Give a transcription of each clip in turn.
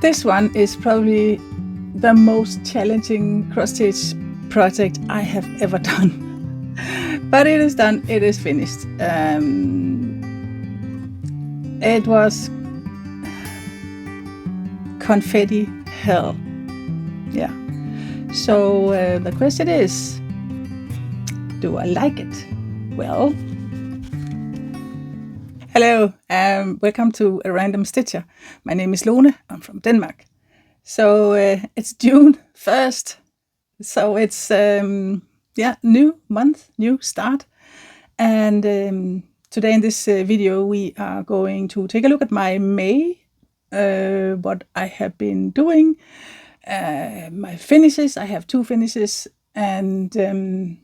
This one is probably the most challenging cross-stitch project I have ever done. But it is done, it is finished. It was confetti hell. Yeah. So the question is, do I like it? Well, hello, welcome to A Random Stitcher. My name is Lone, I'm from Denmark. So it's June 1st, so it's new month, new start. And today in this video we are going to take a look at my May, what I have been doing, my finishes. I have 2 finishes, and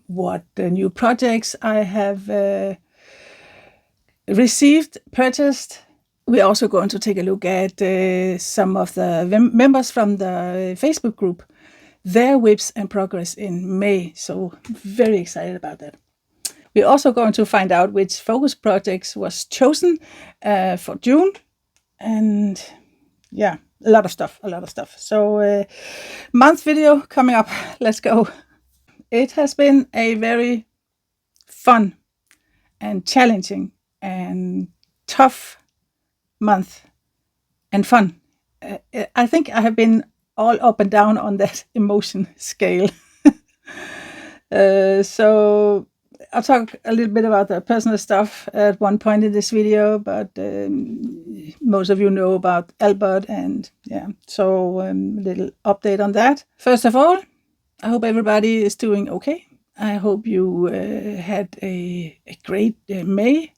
what new projects I have received, purchased. We're also going to take a look at some of the members from the Facebook group, their whips and progress in May. So very excited about that. We're also going to find out which focus projects was chosen for June. And yeah, a lot of stuff. So month video coming up. Let's go. It has been a very fun and challenging and tough month and fun. I think I have been all up and down on that emotion scale. So I'll talk a little bit about the personal stuff at one point in this video, but most of you know about Albert, and yeah, so a little update on that. First of all, I hope everybody is doing okay. I hope you had a great May.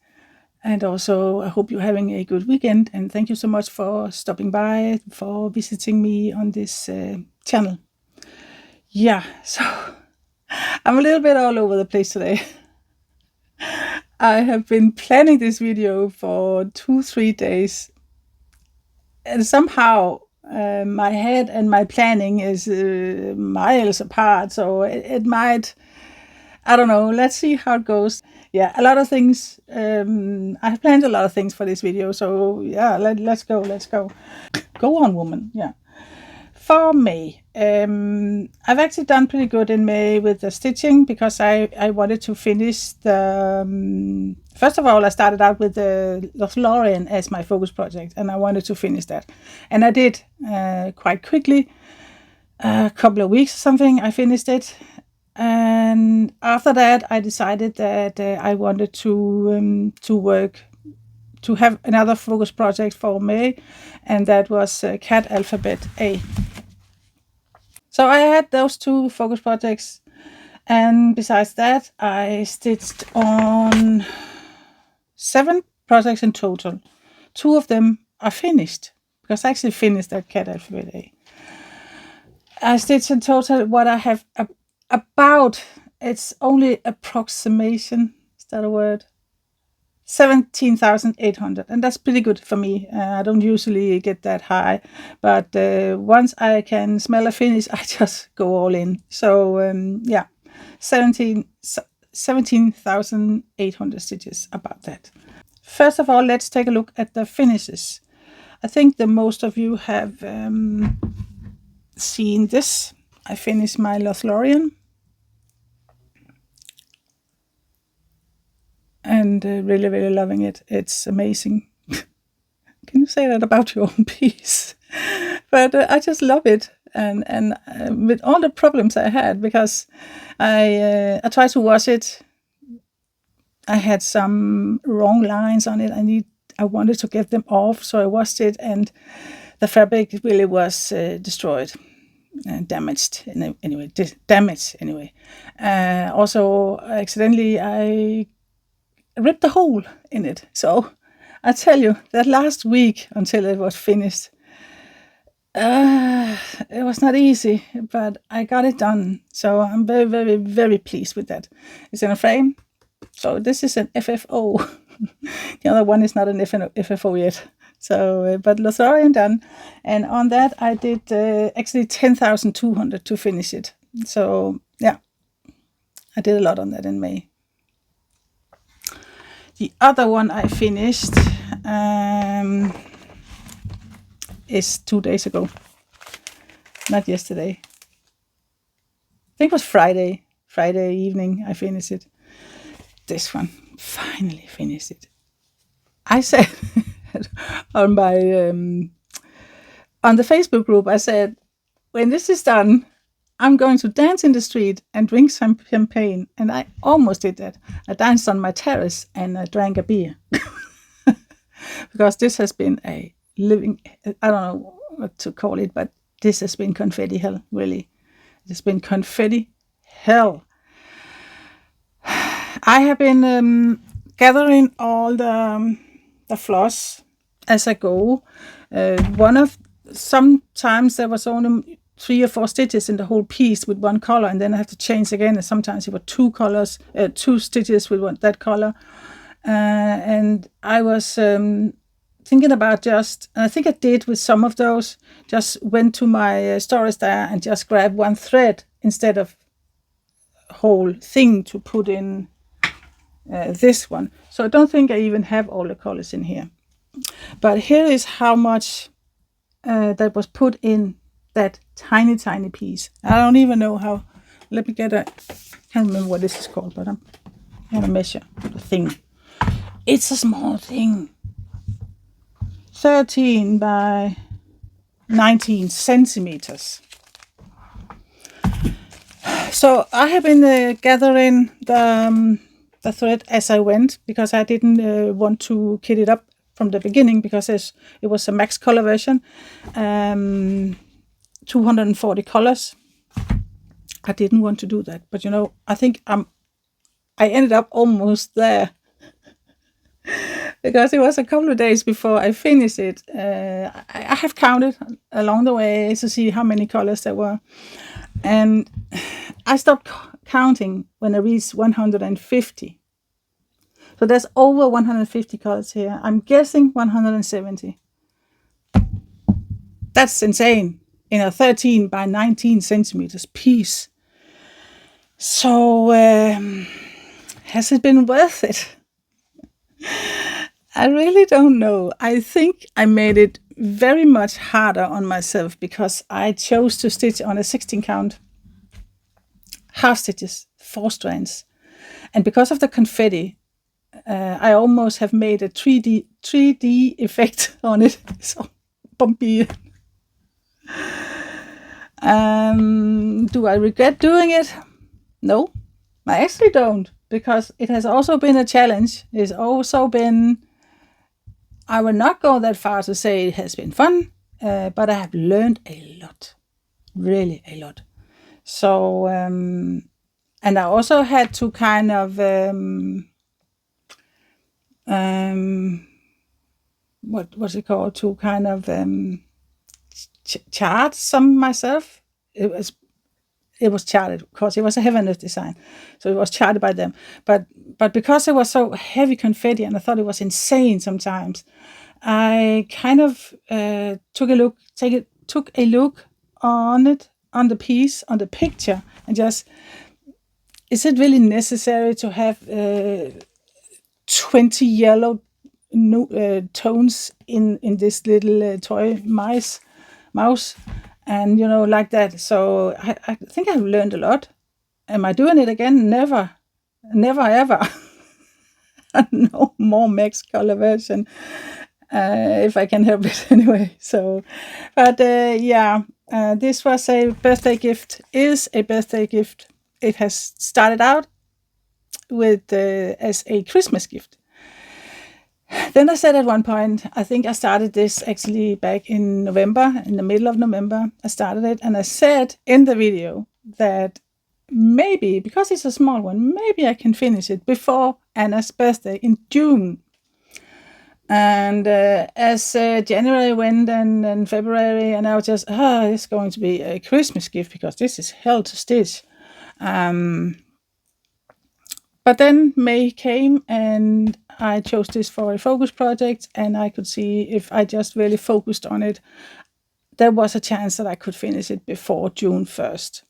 And also, I hope you're having a good weekend. And thank you so much for stopping by, for visiting me on this channel. Yeah, so I'm a little bit all over the place today. I have been planning this video for 2-3 days. And somehow my head and my planning is miles apart. So it might, I don't know, let's see how it goes. Yeah, a lot of things. I have planned a lot of things for this video, so yeah, let's go. Go on, woman. Yeah. For May, I've actually done pretty good in May with the stitching because I wanted to finish the. First of all, I started out with the Lothlorien as my focus project, and I wanted to finish that, and I did quite quickly. A couple of weeks or something, I finished it. And after that, I decided that I wanted to have another focus project for May, and that was Cat Alphabet A. So I had those 2 focus projects, and besides that, I stitched on 7 projects in total. 2 of them are finished, because I actually finished that Cat Alphabet A. I stitched in total what I have about, it's only approximation, is that a word? 17,800, and that's pretty good for me. I don't usually get that high, but once I can smell a finish, I just go all in. So yeah, 17,800 stitches, about that. First of all, let's take a look at the finishes. I think the most of you have seen this. I finished my Lothlorien. And really, really loving it. It's amazing. Can you say that about your own piece? But I just love it. And with all the problems I had, because I tried to wash it. I had some wrong lines on it. I wanted to get them off, so I washed it, and the fabric really was destroyed. Damaged anyway. Also, accidentally, I ripped a hole in it. So I tell you, that last week until it was finished, it was not easy, but I got it done. So I'm very, very, very pleased with that. It's in a frame. So this is an FFO. The other one is not an FFO yet. So, but Lothlorien done. And on that, I did actually 10,200 to finish it. So yeah, I did a lot on that in May. The other one I finished is 2 days ago. Not yesterday. I think it was Friday evening I finished it. This one, finally finished it. I said on my on the Facebook group, I said, when this is done, I'm going to dance in the street and drink some champagne. And I almost did that. I danced on my terrace and I drank a beer. Because this has been a living, I don't know what to call it, but this has been confetti hell, really. It has been confetti hell. I have been gathering all the floss as I go. Sometimes there was only 3 or 4 stitches in the whole piece with one color, and then I have to change again. And sometimes it were 2 stitches with that color. And I was thinking about I think I did with some of those, just went to my storage there and just grabbed one thread instead of whole thing to put in this one. So I don't think I even have all the colors in here. But here is how much that was put in that tiny piece. I don't even know how. Let me can't remember what this is called, but I'm going to measure the thing. It's a small thing. 13 by 19 centimeters. So I have been gathering the thread as I went, because I didn't want to kit it up from the beginning, because it was a max color version, 240 colors. I didn't want to do that, but I think I ended up almost there. Because it was a couple of days before I finished it. I have counted along the way to see how many colors there were. And I stopped counting when I reached 150. So there's over 150 colors here. I'm guessing 170. That's insane in a 13 by 19 centimeters piece. So has it been worth it? I really don't know. I think I made it very much harder on myself because I chose to stitch on a 16 count half stitches, 4 strands. And because of the confetti, I almost have made a 3D effect on it. So bumpy. Do I regret doing it? No, I actually don't, because it has also been a challenge. It's also been, I will not go that far to say it has been fun, but I have learned a lot, really a lot. So, and I also had to kind of, what's it called? To kind of chart some myself. It was charted, of course. It was a Heavenly design, so it was charted by them. But because it was so heavy confetti, and I thought it was insane sometimes, I kind of took a look on it, on the piece, on the picture, and just, is it really necessary to have 20 yellow tones in this little toy mouse? And like that. So I think I've learned a lot. Am I doing it again? Never ever. No more max color version, if I can help it anyway. So, but this was a birthday gift. Is a birthday gift. It has started out with as a Christmas gift. Then I said at one point, I think I started this actually back in November, in the middle of November, I started it. And I said in the video that maybe, because it's a small one, maybe I can finish it before Anna's birthday in June. And as January went and February, and I was just, it's going to be a Christmas gift because this is hell to stitch. But then May came and I chose this for a focus project, and I could see if I just really focused on it, there was a chance that I could finish it before June 1st.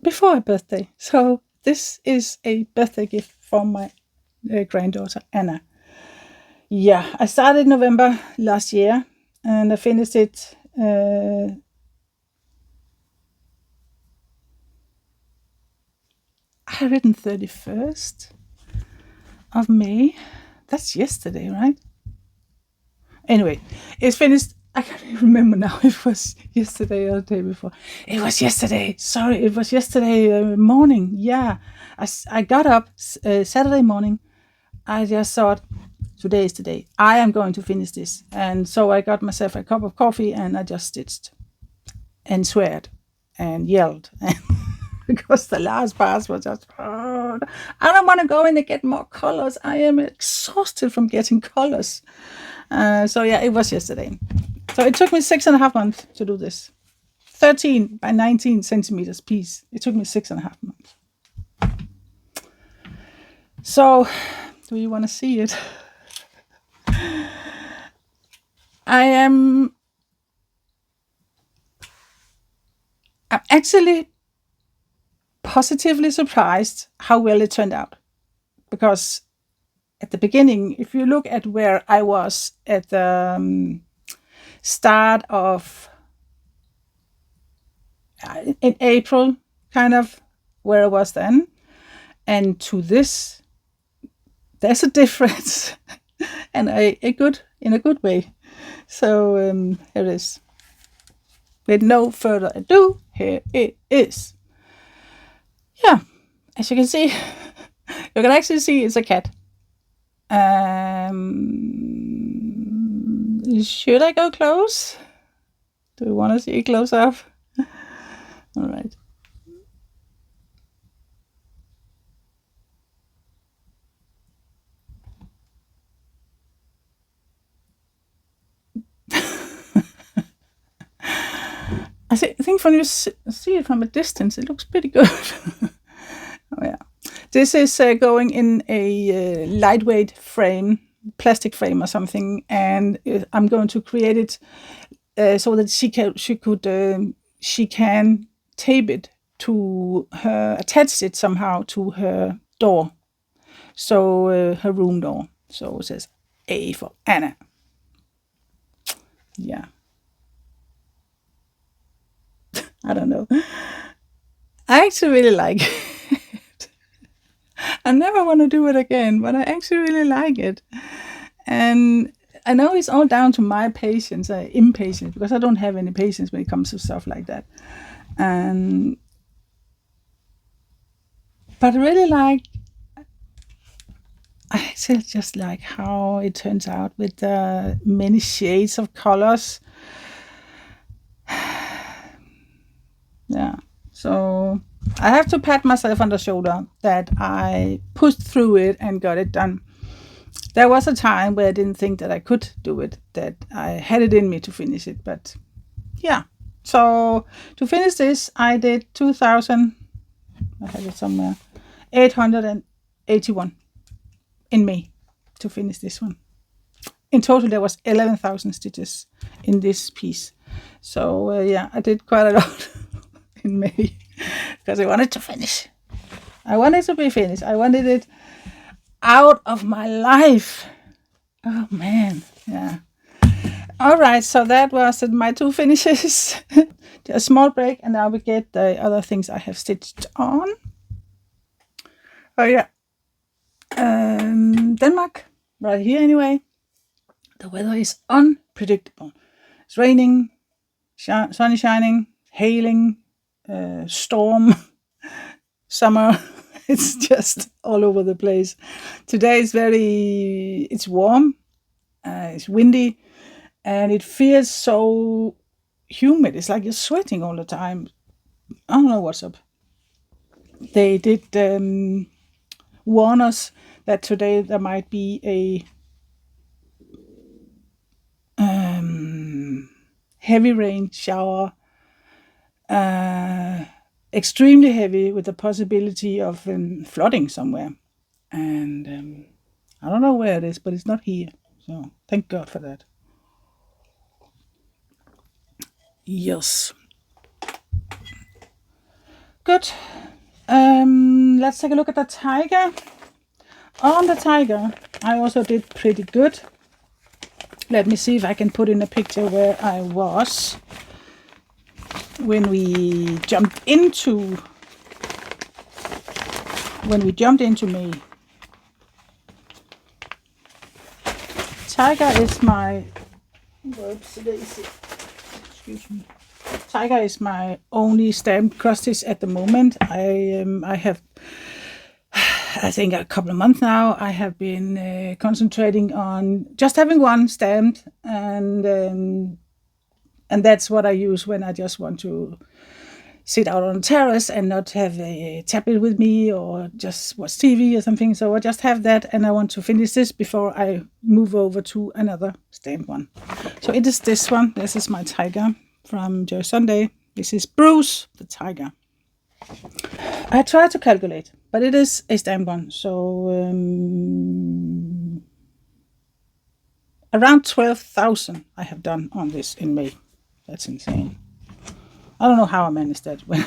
Before her birthday. So this is a birthday gift from my granddaughter, Anna. Yeah, I started November last year, and I finished it I written 31st of May. That's yesterday, right? Anyway, it's finished. I can't even remember now if it was yesterday or the day before. It was yesterday. Sorry, it was yesterday morning. Yeah, I got up Saturday morning. I just thought, today is the day. I am going to finish this. And so I got myself a cup of coffee and I just stitched and sweared and yelled. Because the last part was just, oh, I don't want to go in and get more colors. I am exhausted from getting colors. So yeah, it was yesterday. So it took me 6.5 months to do this. 13 by 19 centimeters piece. It took me 6.5 months. So, do you want to see it? I'm actually positively surprised how well it turned out. Because at the beginning, if you look at where I was at the start of in April, kind of where I was then, and to this, there's a difference, and in a good way. So here it is. With no further ado, here it is. Yeah, as you can see, you can actually see it's a cat. Should I go close? Do you want to see it close up? All right. I think when you see it from a distance, it looks pretty good. Oh yeah. This is going in a lightweight frame, plastic frame or something, and I'm going to create it so that she can tape it to her, attach it somehow to her door, so her room door. So it says A for Anna. Yeah. I don't know. I actually really like it. I never want to do it again, but I actually really like it. And I know it's all down to my patience, impatience, because I don't have any patience when it comes to stuff like that. But I really like, I actually just like how it turns out with the many shades of colors. Yeah, so I have to pat myself on the shoulder that I pushed through it and got it done. There was a time where I didn't think that I could do it, that I had it in me to finish it, but yeah. So to finish this, I did 2,000, I have it somewhere, 881 in May to finish this one. In total, there was 11,000 stitches in this piece. So yeah, I did quite a lot in May because I wanted to finish. I wanted to be finished. I wanted it out of my life. Oh man, yeah. All right, so that was my 2 finishes. A small break, and now we get the other things I have stitched on. Oh yeah, Denmark, right here anyway. The weather is unpredictable. It's raining, sun is shining, hailing, storm, summer. It's just all over the place. Today is it's warm, it's windy, and it feels so humid. It's like you're sweating all the time. I don't know what's up. They did warn us that today there might be a heavy rain shower, extremely heavy, with the possibility of flooding somewhere. And I don't know where it is, but it's not here. So thank God for that. Yes. Good. Let's take a look at the tiger. On the tiger, I also did pretty good. let me see if I can put in a picture where I was when we jumped into May. Tiger is my excuse me. Tiger is my only stamped cross stitch at the moment. I have, I think a couple of months now, I have been concentrating on just having one stamped, and that's what I use when I just want to sit out on the terrace and not have a tablet with me or just watch TV or something. So I just have that, and I want to finish this before I move over to another stamped one. So it is this one. This is my Tiger from Joy Sunday. This is Bruce the Tiger. I tried to calculate, but it is a stamped one. So around 12,000 I have done on this in May. That's insane. I don't know how I managed that when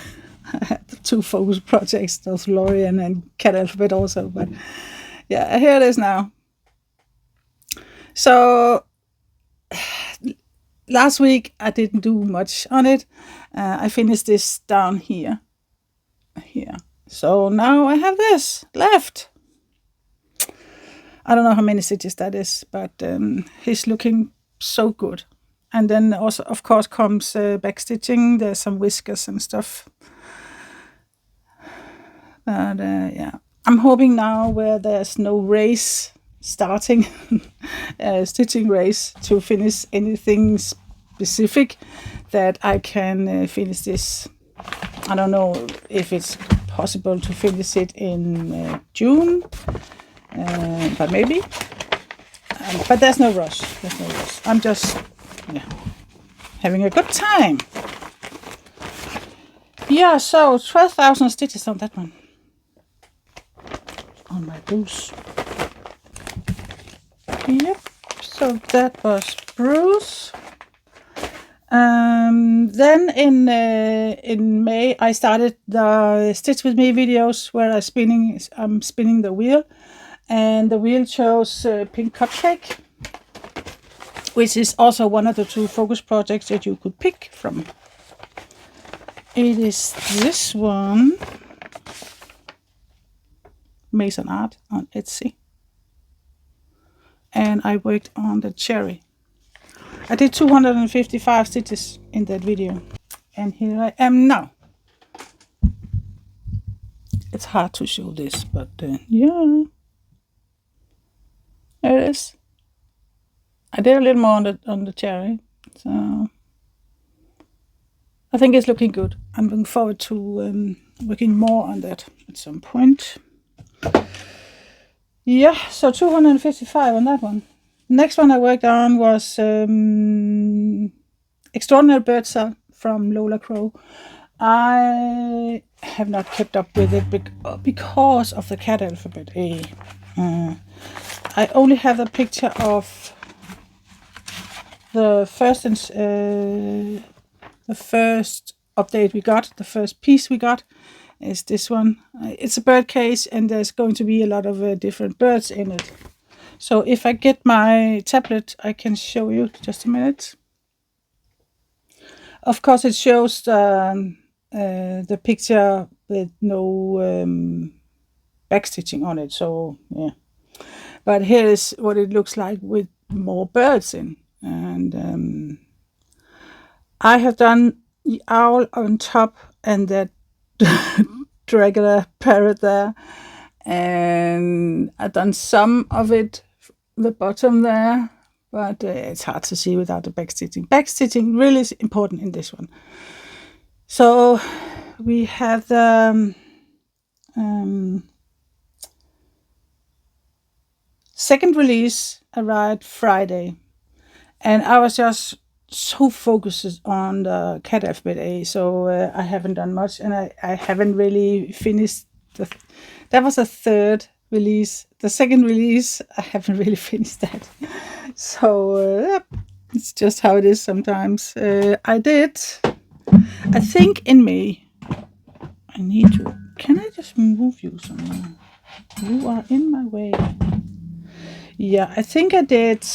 I had the 2 focus projects, those Lorien and Cat Alphabet also. But yeah, here it is now. So last week I didn't do much on it. I finished this down here. So now I have this left. I don't know how many stitches that is, but he's looking so good. And then also, of course, comes back stitching. There's some whiskers and stuff. But yeah, I'm hoping now where there's no race starting, stitching race to finish anything specific, that I can finish this. I don't know if it's possible to finish it in June, but maybe. But there's no rush. I'm just having a good time. Yeah, so 12,000 stitches on that one. On my Bruce. Yep, so that was Bruce. Then in May I started the Stitch With Me videos where I'm spinning the wheel, and the wheel chose Pink Cupcake, which is also one of the 2 focus projects that you could pick from. It is this one, Mason Art on Etsy, and I worked on the cherry. I did 255 stitches in that video, and here I am now. It's hard to show this, but yeah, there it is. I did a little more on the cherry, so I think it's looking good. I'm looking forward to working more on that at some point. Yeah, so 255 on that one. Next one I worked on was Extraordinary Bird Cell from Lola Crow. I have not kept up with it because of the Cat Alphabet A. I only have a picture of the first update we got, the first piece we got is this one. It's a bird cage, and there's going to be a lot of different birds in it. So if I get my tablet, I can show you. Just a minute. Of course, it shows the picture with no backstitching on it. So yeah, but here is what it looks like with more birds in. And I have done the owl on top and that regular parrot there, and I've done some of it the bottom there, but it's hard to see without the backstitching. Backstitching really is important in this one. So we have the second release arrived Friday, and I was just so focused on the Cat Alphabet A, so I haven't done much, and I haven't really finished that was a third release. The second release, I haven't really finished that. So it's just how it is sometimes. I think in May, can I just move you somewhere? You are in my way. Yeah, I think I did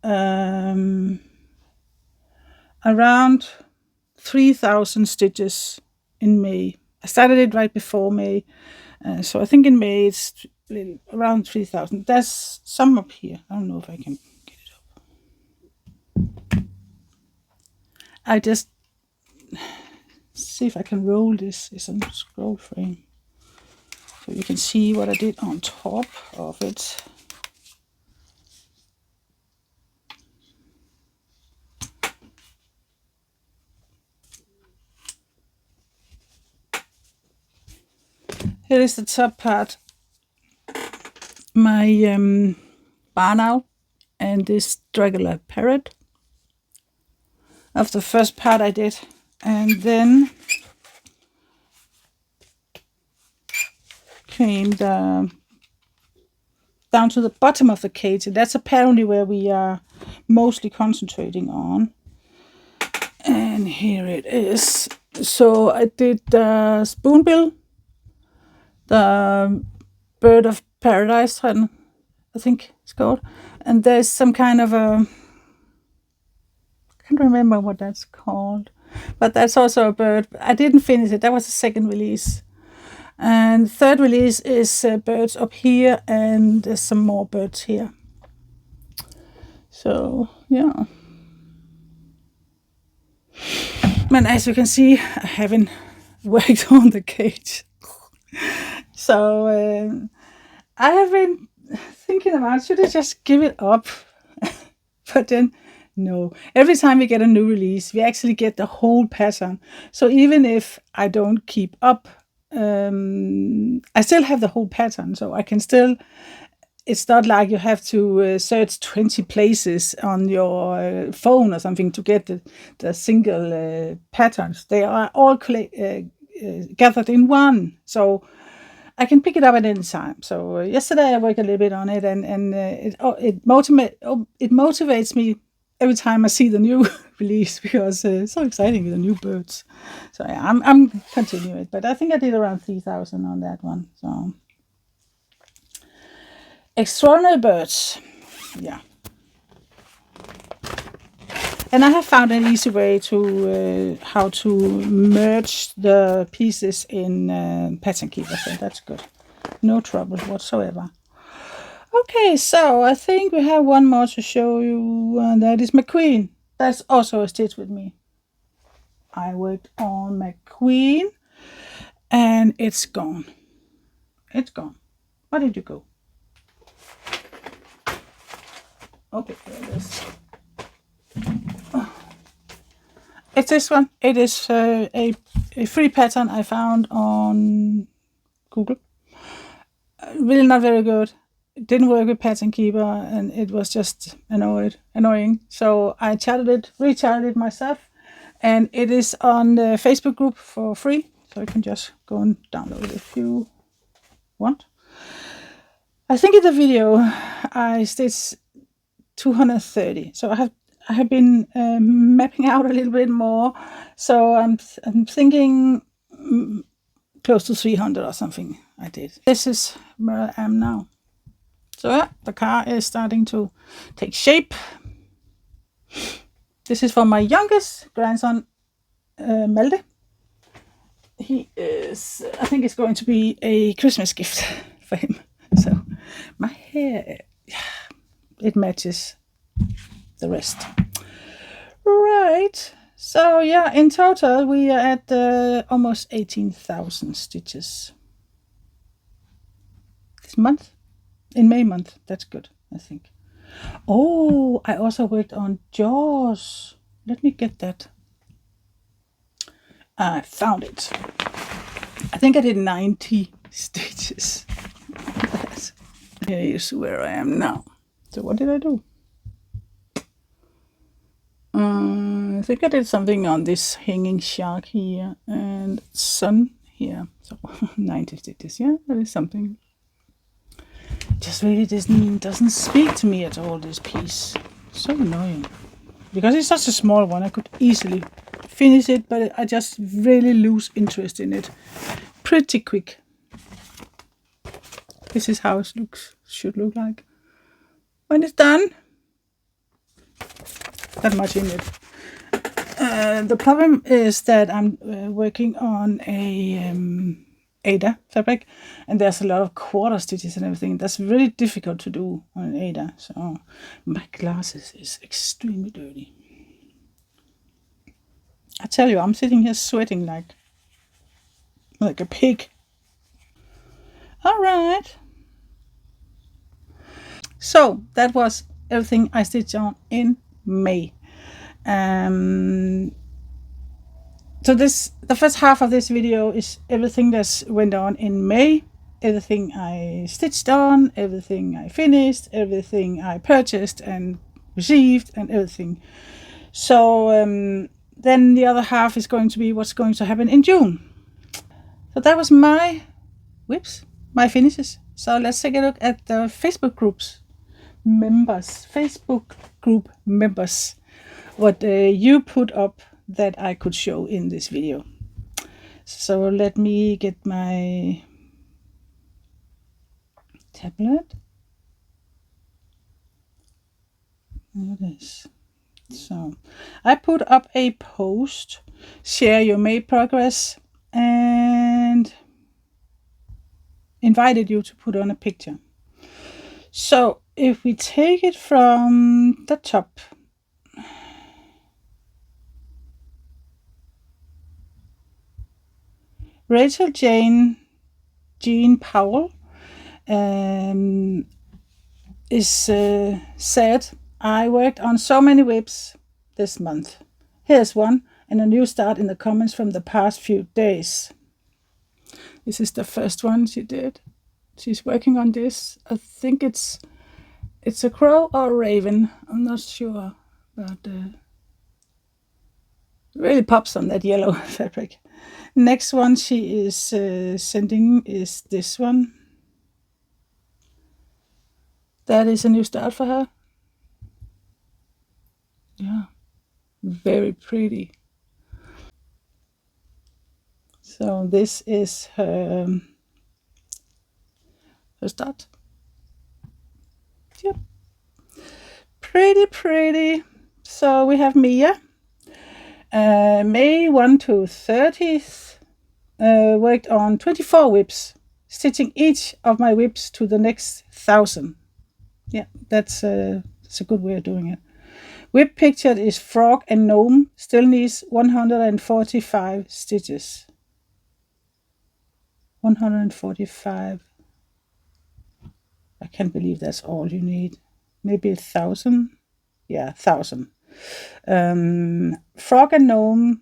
around 3,000 stitches in May. I started it right before May, so I think in May it's around 3,000. There's some up here. I don't know if I can get it up. I just see if I can roll this. It's a scroll frame, so you can see what I did on top of it. Here is the top part, my barn owl and this regular parrot of the first part I did, and then came down to the bottom of the cage, and that's apparently where we are mostly concentrating on. And here it is. So I did the spoonbill, the bird of paradise, I think it's called, and there's some kind of a, I can't remember what that's called, but that's also a bird. I didn't finish it. That was the second release. And third release is birds up here, and there's some more birds here. So yeah. And as you can see, I haven't worked on the cage. So I have been thinking about, should I just give it up? But then, no. Every time we get a new release, we actually get the whole pattern. So even if I don't keep up, I still have the whole pattern. So I can still, it's not like you have to search 20 places on your phone or something to get the single patterns. They are all gathered in one. So I can pick it up at any time. So yesterday I worked a little bit on it, and it motivates me every time I see the new release, because it's so exciting with the new birds. So yeah, I'm continuing it, but I think I did around 3,000 on that one. So extraordinary birds, yeah. And I have found an easy way to how to merge the pieces in Pattern Keeper, so that's good. No trouble whatsoever. Okay, so I think we have one more to show you, and that is McQueen. That's also a stitch with me. I worked on McQueen, and it's gone. It's gone. Where did you go? Okay, there it is. It's this one. It is a free pattern I found on Google. Really not very good. It didn't work with Pattern Keeper, and it was just annoying. So I rechatted it myself, and it is on the Facebook group for free. So you can just go and download it if you want. I think in the video I stitched 230. So I have been mapping out a little bit more, so I'm thinking close to 300 or something I did. This is where I am now. So yeah, the car is starting to take shape. This is for my youngest grandson, Malte. He is, I think it's going to be a Christmas gift for him. So my hair, it matches the rest. Right, so yeah, in total we are at almost 18,000 stitches this month, in May month. That's good, I think. Oh, I also worked on jaws. Let me get that. I found it. I think I did 90 stitches. Here is where I am now. So what did I do? I think I did something on this hanging shark here and sun here. So 90 stitches, yeah, that is something. Just really doesn't speak to me at all, this piece. So annoying. Because it's such a small one, I could easily finish it, but I just really lose interest in it pretty quick. This is how it should look like when it's done. that much in it. The problem is that I'm working on a Ada fabric, and there's a lot of quarter stitches and everything. That's really difficult to do on an Ada, so my glasses is extremely dirty. I tell you, I'm sitting here sweating like a pig. All right. So that was everything I stitched on in May. So the first half of this video is everything that went on in May, everything I stitched on, everything I finished, everything I purchased and received, and everything. So then the other half is going to be what's going to happen in June. So that was my whips, my finishes. So let's take a look at the Facebook group members, what you put up that I could show in this video. So let me get my tablet. There it is. So I put up a post, share your May progress, and invited you to put on a picture. So if we take it from the top, Rachel Jean Powell is said, I worked on so many whips this month. Here's one and a new start in the comments from the past few days. This is the first one she did. She's working on this. I think it's a crow or a raven. I'm not sure, but it really pops on that yellow fabric. Next one she is sending is this one. That is a new start for her. Yeah, very pretty. So this is her start. Yep, pretty. So we have Mia. May 1 to 30th, worked on 24 whips, stitching each of my whips to the next 1,000. Yeah, that's a good way of doing it. Whip pictured is frog and gnome, still needs 145 stitches. 145. I can't believe that's all you need. Maybe 1,000? Yeah, 1,000. Frog and gnome,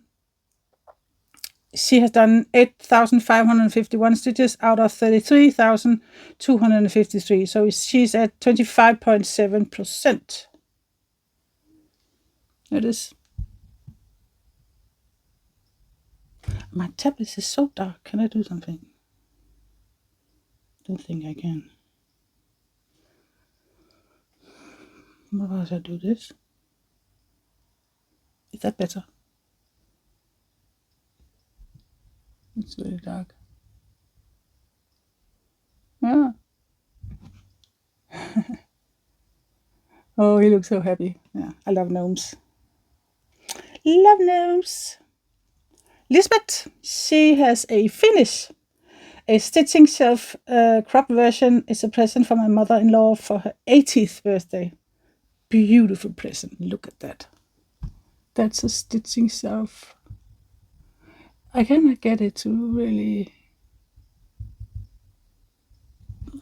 she has done 8,551 stitches out of 33,253. So she's at 25.7%. It is. My tablet is so dark. Can I do something? Don't think I can. What about I do this? Is that better? It's really dark. Yeah. Oh, he looks so happy. Yeah, I love gnomes. Love gnomes. Lisbeth, she has a finish. A stitching shelf crop version is a present for my mother-in-law for her 80th birthday. Beautiful present. Look at that. That's a stitching shelf. I cannot get it to really.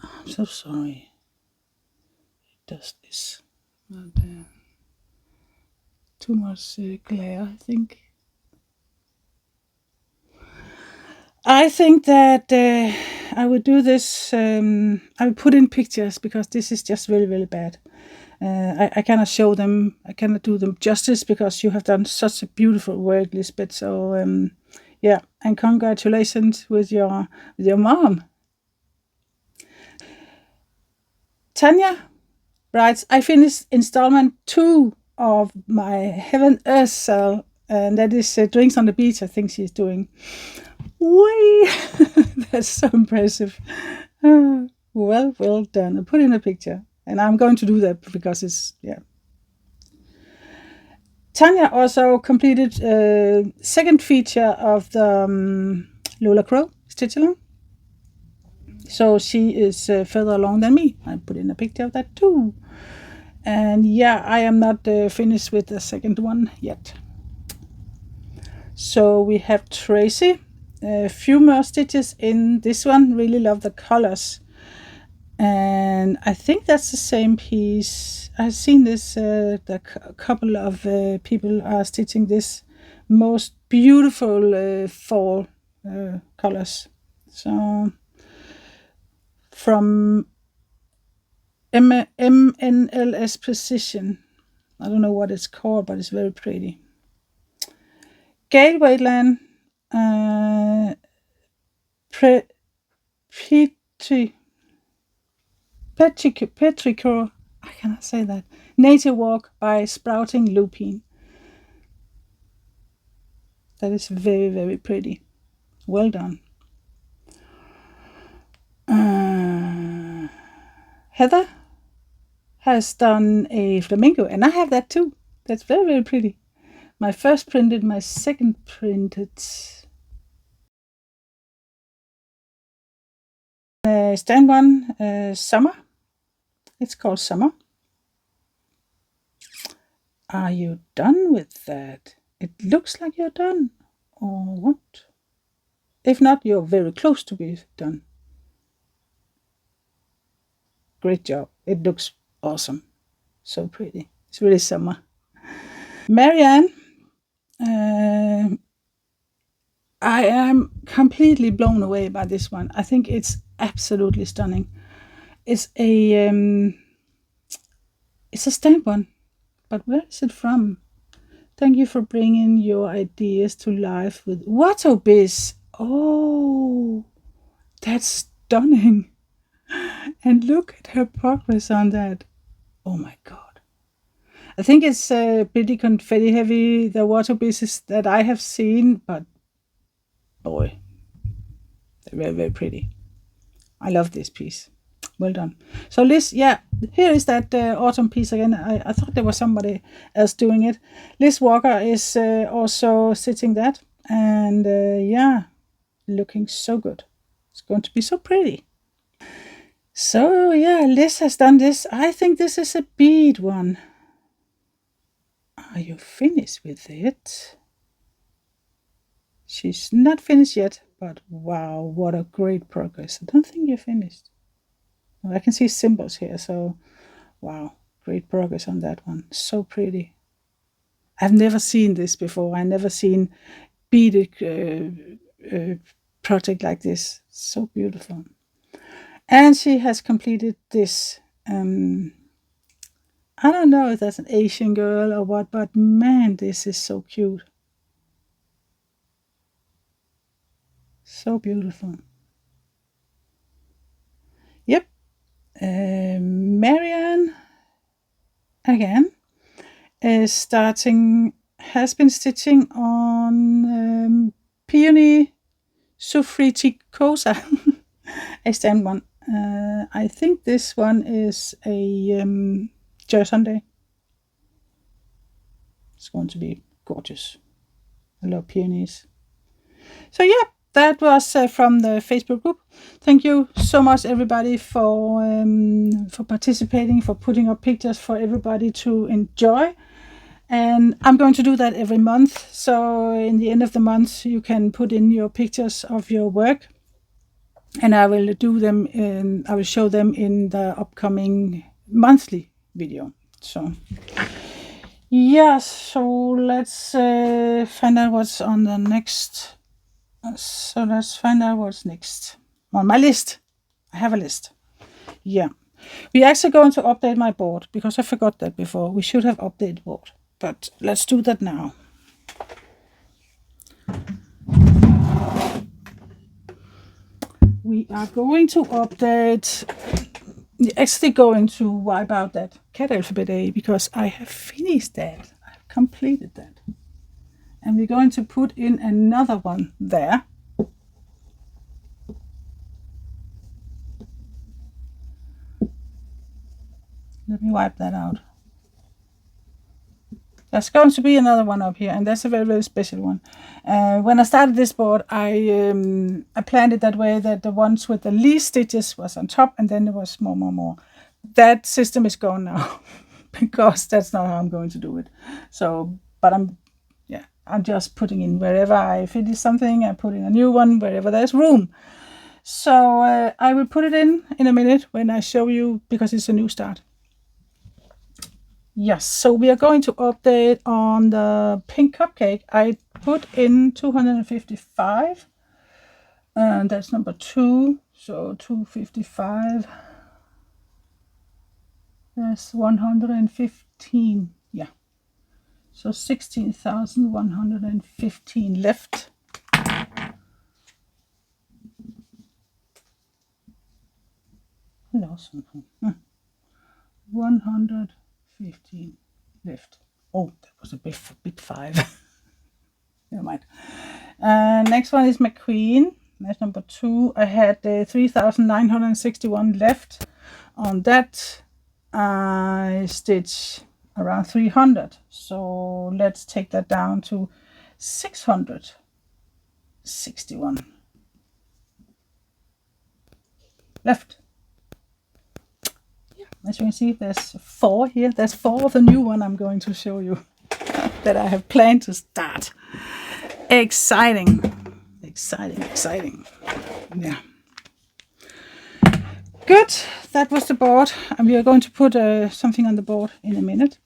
I'm so sorry. It does this. But, too much glare, I think. I think that I would do this. I would put in pictures because this is just really bad. I cannot show them. I cannot do them justice because you have done such a beautiful work, Lisbeth. So yeah, and congratulations with your mom. Tanya writes, I finished installment 2 of my Heaven Earth sale, and that is Drinks on the Beach. I think she's doing. Way, that's so impressive. Well done. I put in a picture, and I'm going to do that because it's Tanya also completed second feature of the Lola Crow stitch along. So she is further along than me. I put in a picture of that too. And yeah, I am not finished with the second one yet. So we have Tracy. A few more stitches in this one. Really love the colors. And I think that's the same piece. I've seen this, a couple of people are stitching this most beautiful fall colors. So from MNLS Precision. I don't know what it's called, but it's very pretty. Gale Waitland, Petrichor, I cannot say that. Nature Walk by Sprouting Lupine. That is very, very pretty. Well done. Heather has done a flamingo, and I have that too. That's very, very pretty. My first printed, my second printed. Stand one, Summer. It's called Summer. Are you done with that? It looks like you're done. Or what? If not, you're very close to be done. Great job. It looks awesome. So pretty. It's really summer. Marianne, I am completely blown away by this one. I think it's absolutely stunning. It's a stamp one, but where is it from? Thank you for bringing your ideas to life with Waterbiz. Oh, that's stunning. And look at her progress on that. Oh my god. I think it's pretty confetti heavy, the water pieces that I have seen, but boy, they're very, very pretty. I love this piece. Well done. So Liz, yeah, here is that autumn piece again. I thought there was somebody else doing it. Liz Walker is also stitching that. And yeah, looking so good. It's going to be so pretty. So yeah, Liz has done this. I think this is a bead one. Are you finished with it? She's not finished yet, but wow, what a great progress. I don't think you're finished. Well, I can see symbols here, so wow, great progress on that one. So pretty. I've never seen this before. I've never seen beaded project like this. So beautiful. And she has completed this. I don't know if that's an Asian girl or what, but man, this is so cute. So beautiful. Yep. Marianne, again, has been stitching on Peony Sufriticosa, a stand one. I think this one is a Joy Sunday. It's going to be gorgeous. I love peonies. So yeah, that was from the Facebook group. Thank you so much, everybody, for participating, for putting up pictures for everybody to enjoy. And I'm going to do that every month. So in the end of the month, you can put in your pictures of your work, and I will do them. I will show them in the upcoming monthly video. So yeah, so let's find out what's on the next. So let's find out what's next on my list. I have a list. Yeah. We're actually going to update my board because I forgot that before. We should have updated board, but let's do that now. We are going to update. Actually going to wipe out that cat alphabet A because I have finished that. I've completed that. And we're going to put in another one there. Let me wipe that out. There's going to be another one up here, and that's a very, very special one. When I started this board, I planned it that way, that the ones with the least stitches was on top, and then there was more. That system is gone now, because that's not how I'm going to do it. So, but I'm just putting in wherever I finish something, I put in a new one, wherever there's room. So I will put it in a minute when I show you, because it's a new start. Yes, so we are going to update on the pink cupcake. I put in 255, and that's number 2, so 255, that's 115, yeah, so 16,115 left. Lost something. 115 left. Oh, that was a big 5. Never mind. Next one is McQueen. That's number 2. I had 3,961 left. On that, I stitch around 300. So let's take that down to 661 left. As you can see, there's 4 here. There's 4 of the new one I'm going to show you that I have planned to start. Exciting. Yeah. Good. That was the board. And we are going to put something on the board in a minute.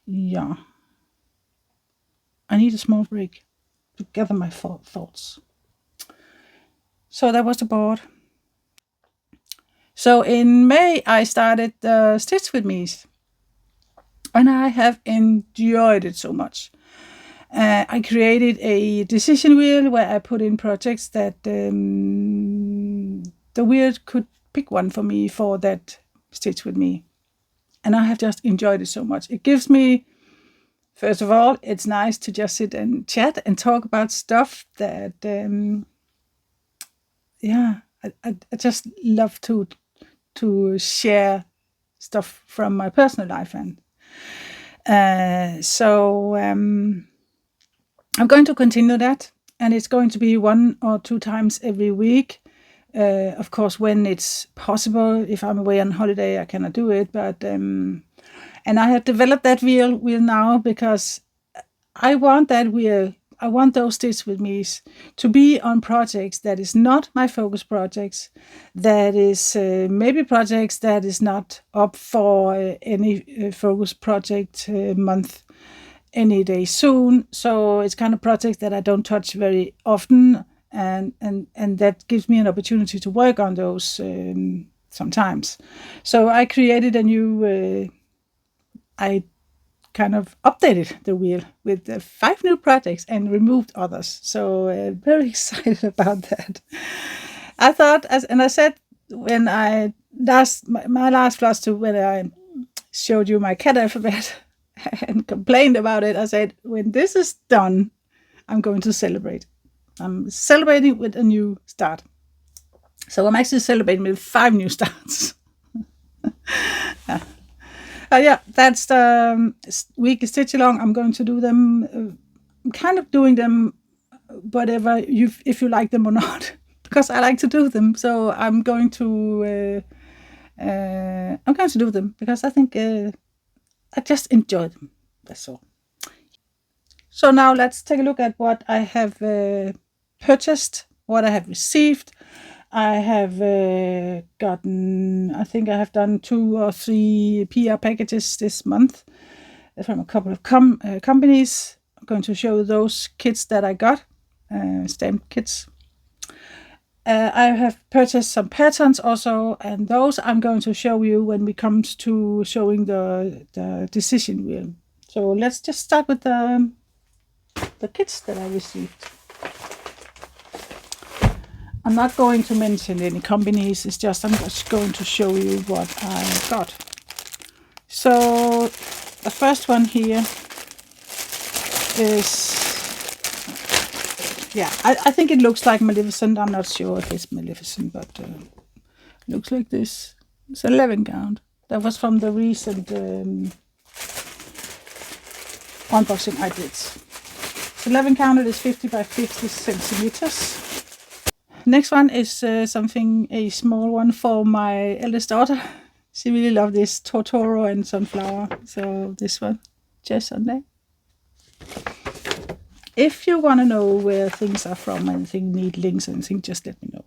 Yeah. I need a small break to gather my thoughts. So that was the board. So in May, I started the Stitch With Me's, and I have enjoyed it so much. I created a decision wheel where I put in projects that the wheel could pick one for me for that Stitch With Me. And I have just enjoyed it so much. It gives me, first of all, it's nice to just sit and chat and talk about stuff that, I just love to share stuff from my personal life. And so I'm going to continue that, and it's going to be 1 or 2 times every week. Of course, when it's possible. If I'm away on holiday, I cannot do it. But and I have developed that wheel now because I want that wheel. I want those Stitch With Me's to be on projects that is not my focus projects, that is maybe projects that is not up for any focus project month any day soon. So it's kind of projects that I don't touch very often, and that gives me an opportunity to work on those sometimes. So I created a new, I kind of updated the wheel with 5 new projects and removed others. So very excited about that. I thought, I said when my last FLOSSTUBE, when I showed you my cat alphabet and complained about it, I said, when this is done, I'm going to celebrate. I'm celebrating with a new start. So I'm actually celebrating with 5 new starts. Yeah, that's the weekly stitch along. I'm going to do them, kind of doing them, whatever if you like them or not, because I like to do them. So I'm going to do them because I think I just enjoy them. That's all. So now let's take a look at what I have purchased, what I have received. I have I think I have done 2 or 3 PR packages this month from a couple of companies. I'm going to show those kits that I got, stamped kits. I have purchased some patterns also, and those I'm going to show you when we come to showing the decision wheel. So let's just start with the kits that I received. I'm not going to mention any companies, I'm just going to show you what I got. So the first one here is, I think it looks like Maleficent. I'm not sure if it's Maleficent, but it looks like this. It's 11 count. That was from the recent unboxing I did. 11 counted is 50 by 50 centimeters. Next one is a small one for my eldest daughter. She really loved this Totoro and sunflower. So this one, just Sunday. If you want to know where things are from, anything, need links, anything, just let me know.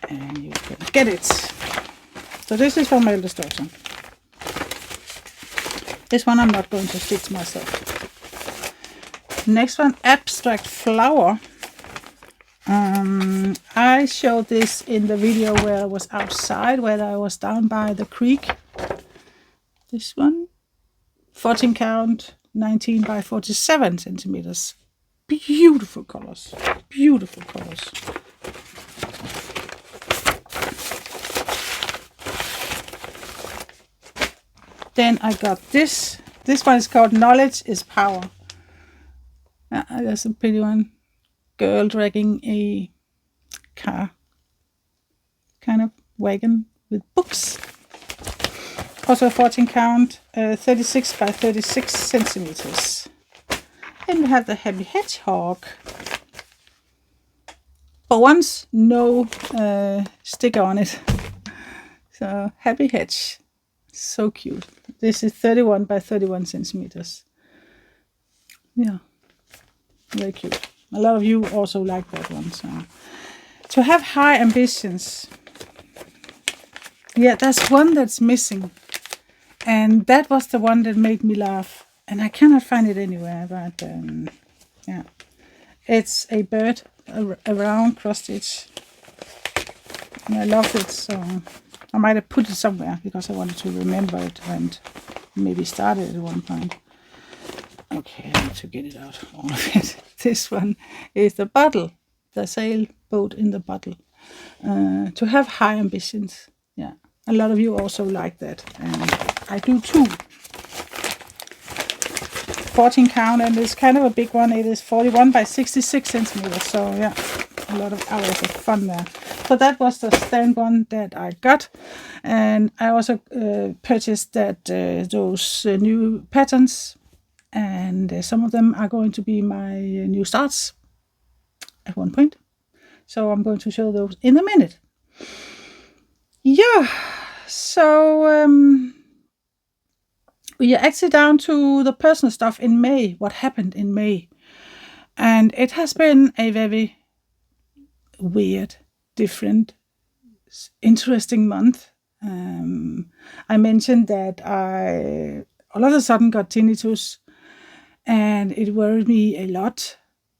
And you can get it. So this is for my eldest daughter. This one I'm not going to stitch myself. Next one, abstract flower. I showed this in the video where I was outside, where I was down by the creek. This one, 14 count, 19 by 47 centimeters. Beautiful colors, beautiful colors. Then I got this. This one is called Knowledge is Power. That's a pretty one. Girl dragging a car, kind of wagon with books. Also 14 count, 36 by 36 centimeters. And we have the Happy Hedgehog. For once, no sticker on it. So Happy Hedge, so cute. This is 31 by 31 centimeters. Yeah, very cute. A lot of you also like that one. So to have high ambitions, yeah, that's one that's missing, and that was the one that made me laugh, and I cannot find it anywhere. But yeah, it's a bird around cross stitch, and I loved it. So I might have put it somewhere because I wanted to remember it and maybe start it at one point. Okay, I need to get it out, all of it. This one is the bottle, the sailboat in the bottle. To have high ambitions. Yeah, a lot of you also like that, and I do too. 14 count, and it's kind of a big one. It is 41 by 66 centimeters. So yeah, a lot of hours of fun there. So that was the stand one that I got, and I also purchased that those new patterns. And some of them are going to be my new starts at one point. So I'm going to show those in a minute. Yeah, so we are actually down to the personal stuff in May, what happened in May. And it has been a very weird, different, interesting month. I mentioned that I all of a sudden got tinnitus, and it worried me a lot.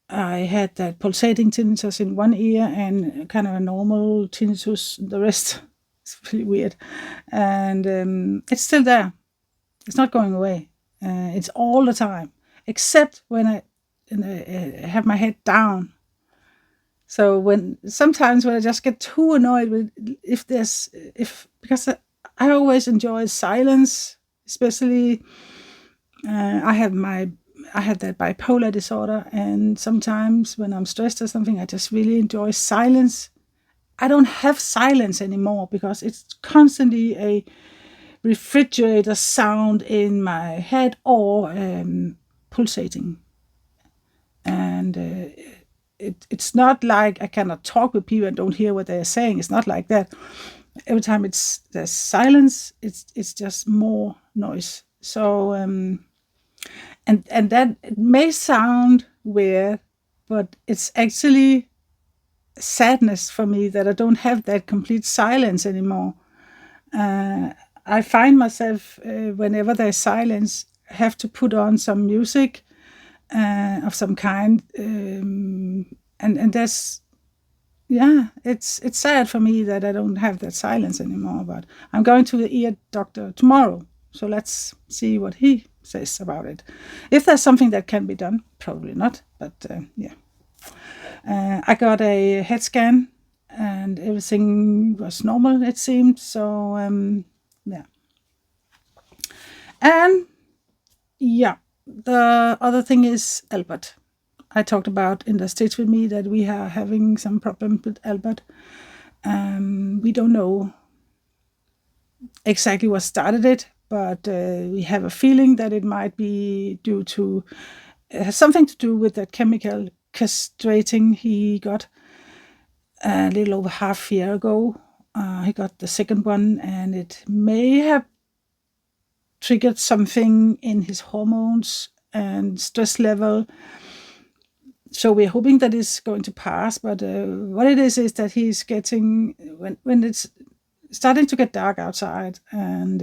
I had that pulsating tinnitus in one ear and kind of a normal tinnitus in the rest. It's really weird. And it's still there. It's not going away. It's all the time, except when I have my head down. So sometimes when I just get too annoyed with because I always enjoy silence, especially I had that bipolar disorder, and sometimes when I'm stressed or something, I just really enjoy silence. I don't have silence anymore because it's constantly a refrigerator sound in my head or pulsating. And it's not like I cannot talk with people and don't hear what they're saying. It's not like that. Every time there's silence, it's just more noise. So and that it may sound weird, but it's actually sadness for me that I don't have that complete silence anymore. I find myself whenever there's silence, have to put on some music of some kind, and that's it's sad for me that I don't have that silence anymore. But I'm going to the ear doctor tomorrow, so let's see what he says about it. If there's something that can be done, probably not, but yeah. I got a head scan and everything was normal, it seemed. So yeah. And yeah, the other thing is Albert. I talked about in the Stitch with Me that we are having some problems with Albert. We don't know exactly what started it, but we have a feeling that it might be due to, it has something to do with that chemical castrating he got a little over half a year ago. He got the second one, and it may have triggered something in his hormones and stress level. So we're hoping that it's going to pass, but what it is that he's getting, when it's starting to get dark outside, and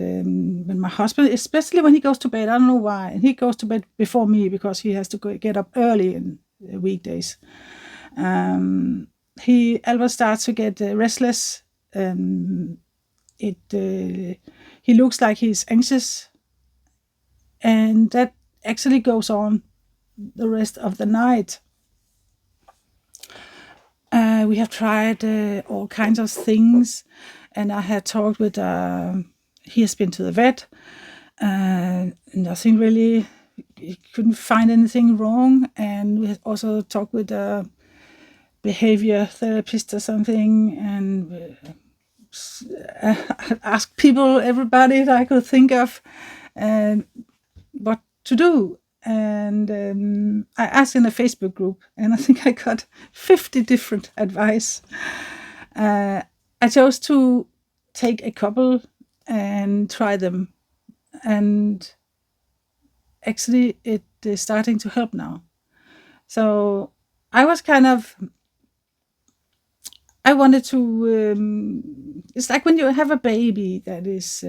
when my husband, especially when he goes to bed, I don't know why, and he goes to bed before me because he has to get up early in weekdays. Albert starts to get restless. He looks like he's anxious, and that actually goes on the rest of the night. We have tried all kinds of things, and I had talked with, he has been to the vet, nothing really, he couldn't find anything wrong, and we had also talked with a behavior therapist or something, and asked people, everybody that I could think of, what to do. And I asked in a Facebook group, and I think I got 50 different advice. I chose to take a couple and try them, and actually it is starting to help now. So I was I wanted to, it's like when you have a baby that is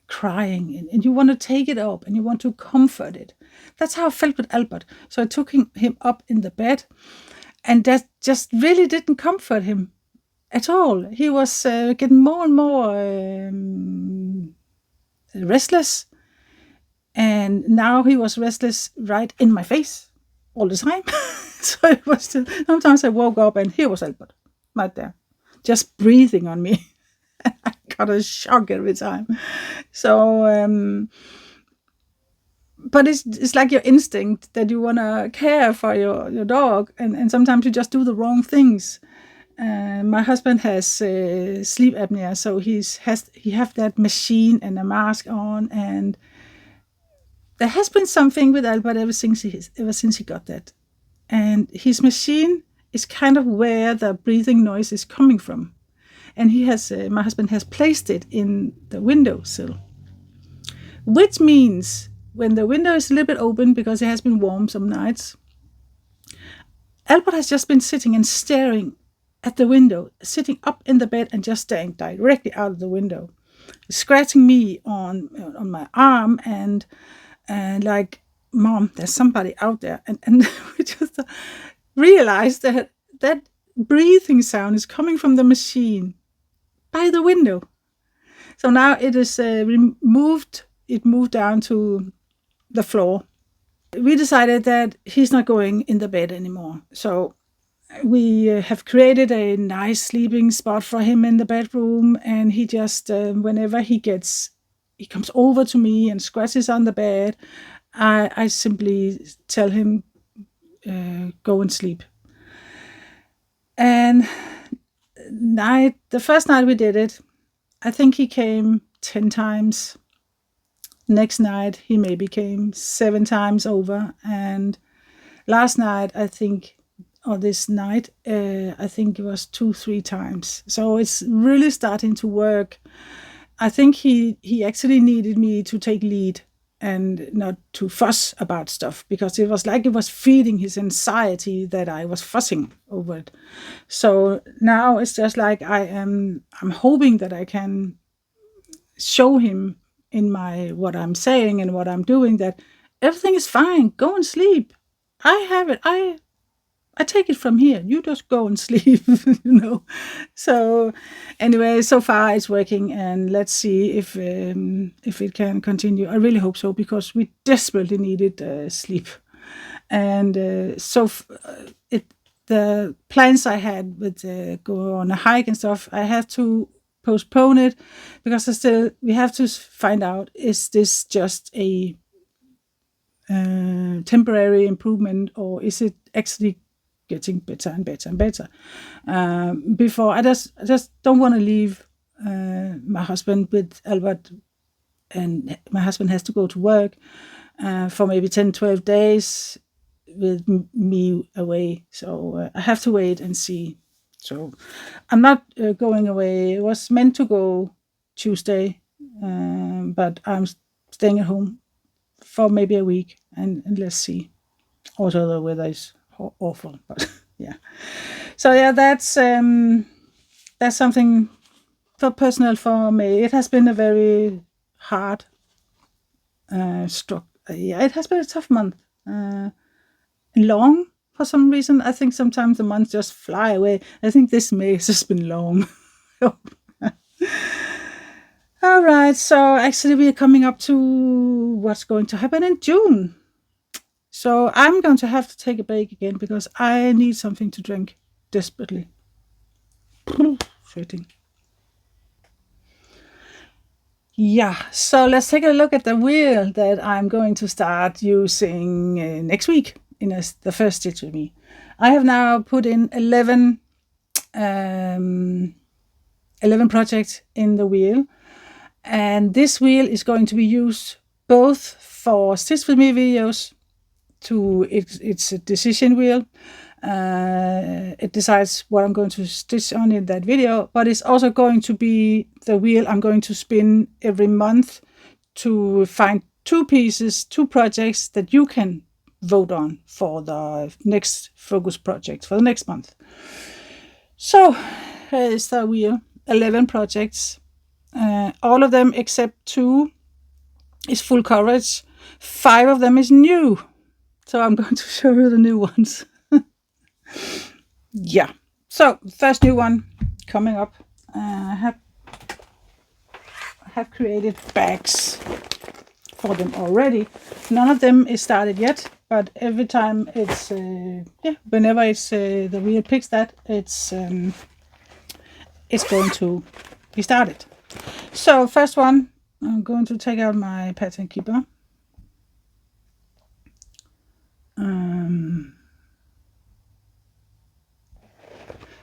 crying, and you want to take it up and you want to comfort it. That's how I felt with Albert. So I took him up in the bed, and that just really didn't comfort him at all. He was getting more and more restless, and now he was restless right in my face all the time. So it was sometimes I woke up and here was Albert right there, just breathing on me. I got a shock every time. So but it's like your instinct that you want to care for your dog, and sometimes you just do the wrong things. My husband has sleep apnea, so he have that machine and a mask on, and there has been something with Albert ever since he got that. And his machine is kind of where the breathing noise is coming from. And my husband has placed it in the windowsill, which means when the window is a little bit open, because it has been warm some nights, Albert has just been sitting and staring at the window, sitting up in the bed and just staring directly out of the window, scratching me on my arm, and like, Mom, there's somebody out there. And we just realized that breathing sound is coming from the machine by the window. So now it is removed. It moved down to the floor. We decided that he's not going in the bed anymore. So we have created a nice sleeping spot for him in the bedroom, and he just, whenever he comes over to me and scratches on the bed, I simply tell him, go and sleep. And the first night we did it, I think he came 10 times. Next night, he maybe came 7 times over. And last night, this night, I think it was 2-3 times. So it's really starting to work. I think he actually needed me to take lead and not to fuss about stuff, because it was like it was feeding his anxiety that I was fussing over it. So now it's just like I'm hoping that I can show him in what I'm saying and what I'm doing, that everything is fine. Go and sleep. I have it. I take it from here. You just go and sleep, So anyway, so far it's working, and let's see if it can continue. I really hope so, because we desperately needed sleep. And the plans I had with go on a hike and stuff, I had to postpone it, because we have to find out, is this just a temporary improvement, or is it actually getting better and better and better? Before I just don't want to leave my husband with Albert and my husband has to go to work for maybe 10-12 days with me away. So I have to wait and see. So I'm not going away. It was meant to go Tuesday, but I'm staying at home for maybe a week, and let's see. Also, the weather is awful, but yeah. So yeah, that's something for personal for me. It has been a very hard yeah, it has been a tough month. Long for some reason. I think sometimes the months just fly away. I think this May has just been long. All right, so actually we are coming up to what's going to happen in June. So I'm going to have to take a break again because I need something to drink desperately. Sweating. Yeah, so let's take a look at the wheel that I'm going to start using next week in the first stitch with me. I have now put in 11 projects in the wheel, and this wheel is going to be used both for Stitch With Me videos. It's a decision wheel. It decides what I'm going to stitch on in that video, but it's also going to be the wheel I'm going to spin every month to find 2 pieces, 2 projects that you can vote on for the next focus project for the next month. So here is the wheel, 11 projects. All of them except 2 is full coverage. 5 of them is new. So I'm going to show you the new ones. Yeah. So first new one coming up. I have created bags for them already. None of them is started yet, but every time it's whenever it's the wheel picks that, it's going to be started. So first one, I'm going to take out my pattern keeper.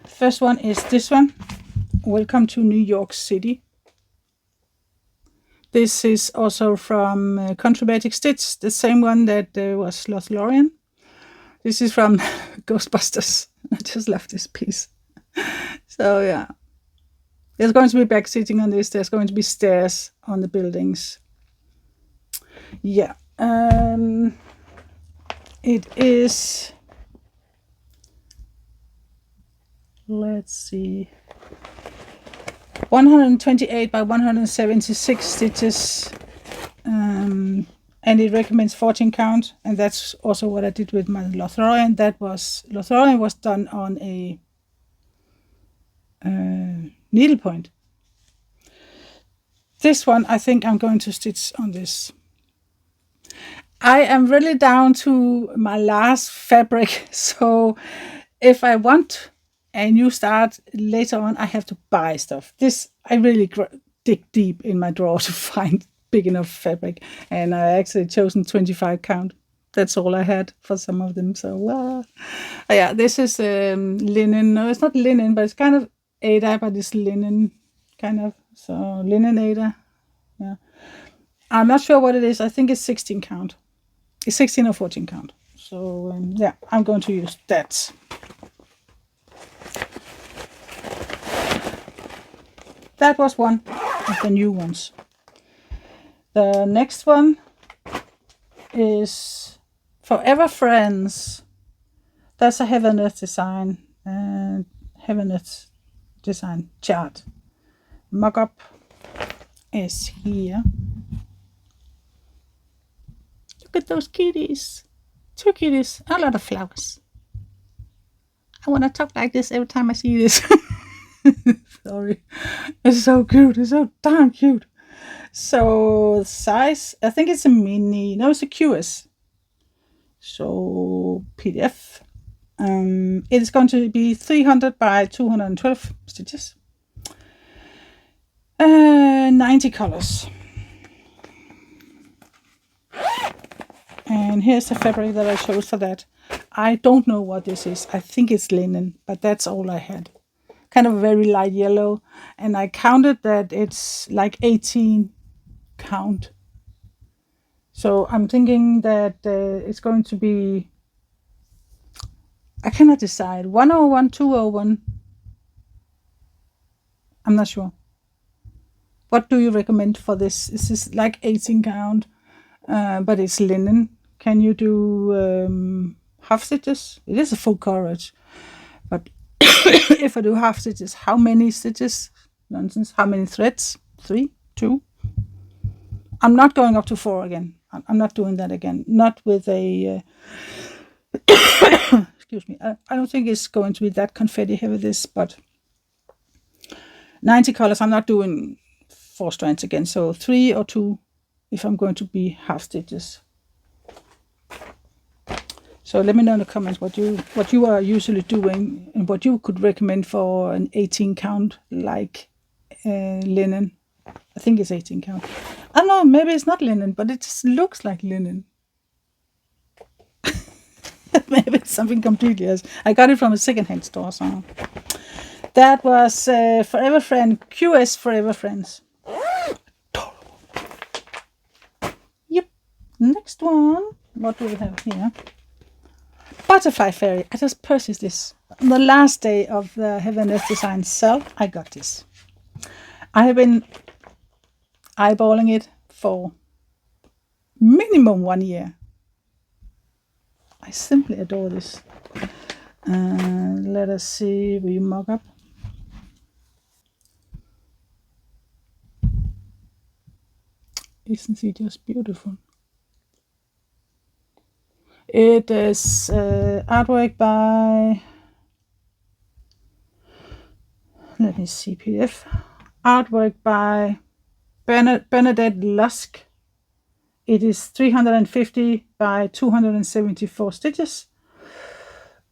First one is this one. Welcome to New York City. This is also from Country Magic Stitch, the same one that was Lothlorien. This is from Ghostbusters. I just love this piece. So yeah, there's going to be back sitting on this. There's going to be stairs on the buildings. Yeah, it is. Let's see. 128 by 176 stitches, and it recommends 14 count, and that's also what I did with my Lothlorien. Lothlorien was done on a needlepoint. This one I think I'm going to stitch on this. I am really down to my last fabric, so if I want a new start later on, I have to buy stuff. This, I really dig deep in my drawer to find big enough fabric, and I actually chosen 25 count. That's all I had for some of them. So yeah, this is linen. No, it's not linen, but it's kind of Ada, but it's linen kind of. So linen Ada. Yeah, I'm not sure what it is. I think it's 16 count. It's 16 or 14 count. So yeah, I'm going to use that. That was one of the new ones. The next one is Forever Friends. That's a Heaven Earth design and Heaven Earth design chart. Mock-up is here. Look at those kitties. 2 kitties, a lot of flowers. I want to talk like this every time I see this. Sorry. It's so cute. It's so darn cute. So size, I think it's a mini. No, it's a QS. So PDF. It is going to be 300 by 212 stitches. 90 colors. And here's the fabric that I chose for that. I don't know what this is. I think it's linen, but that's all I had. Kind of very light yellow. And I counted that it's like 18 count. So I'm thinking that it's going to be, I cannot decide, 101, 201. I'm not sure. What do you recommend for this? This is like 18 count, but it's linen. Can you do half stitches? It is a full coverage, but if I do half stitches, how many stitches? Nonsense. How many threads? 3, 2. I'm not going up to 4 again. I'm not doing that again. Not with a. Excuse me. I don't think it's going to be that confetti heavy, this, but 90 colors. I'm not doing 4 strands again. So 3 or 2 if I'm going to be half stitches. So let me know in the comments what you are usually doing and what you could recommend for an 18 count like linen. I think it's 18 count. I don't know, maybe it's not linen, but it just looks like linen. Maybe it's something completely else. I got it from a secondhand store. So that was Forever Friend, QS Forever Friends. Yep. Next one. What do we have here? Butterfly Fairy. I just purchased this on the last day of the Heaveness Design sale. I got this. I have been eyeballing it for minimum 1 year. I simply adore this. Let us see. Will you mock up? Isn't it just beautiful? It is artwork by, let me see, PDF. Artwork by Bernadette Lusk. It is 350 by 274 stitches.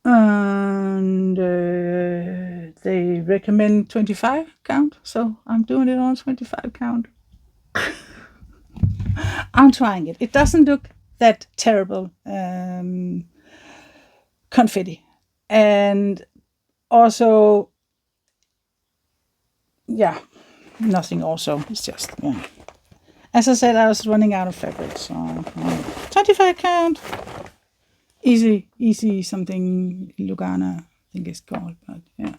And they recommend 25 count. So I'm doing it on 25 count. I'm trying it. It doesn't look that terrible. Confetti. And also, yeah, nothing also. It's just, yeah. As I said, I was running out of fabric. So 25 count. Easy something Lugana, I think it's called. But yeah.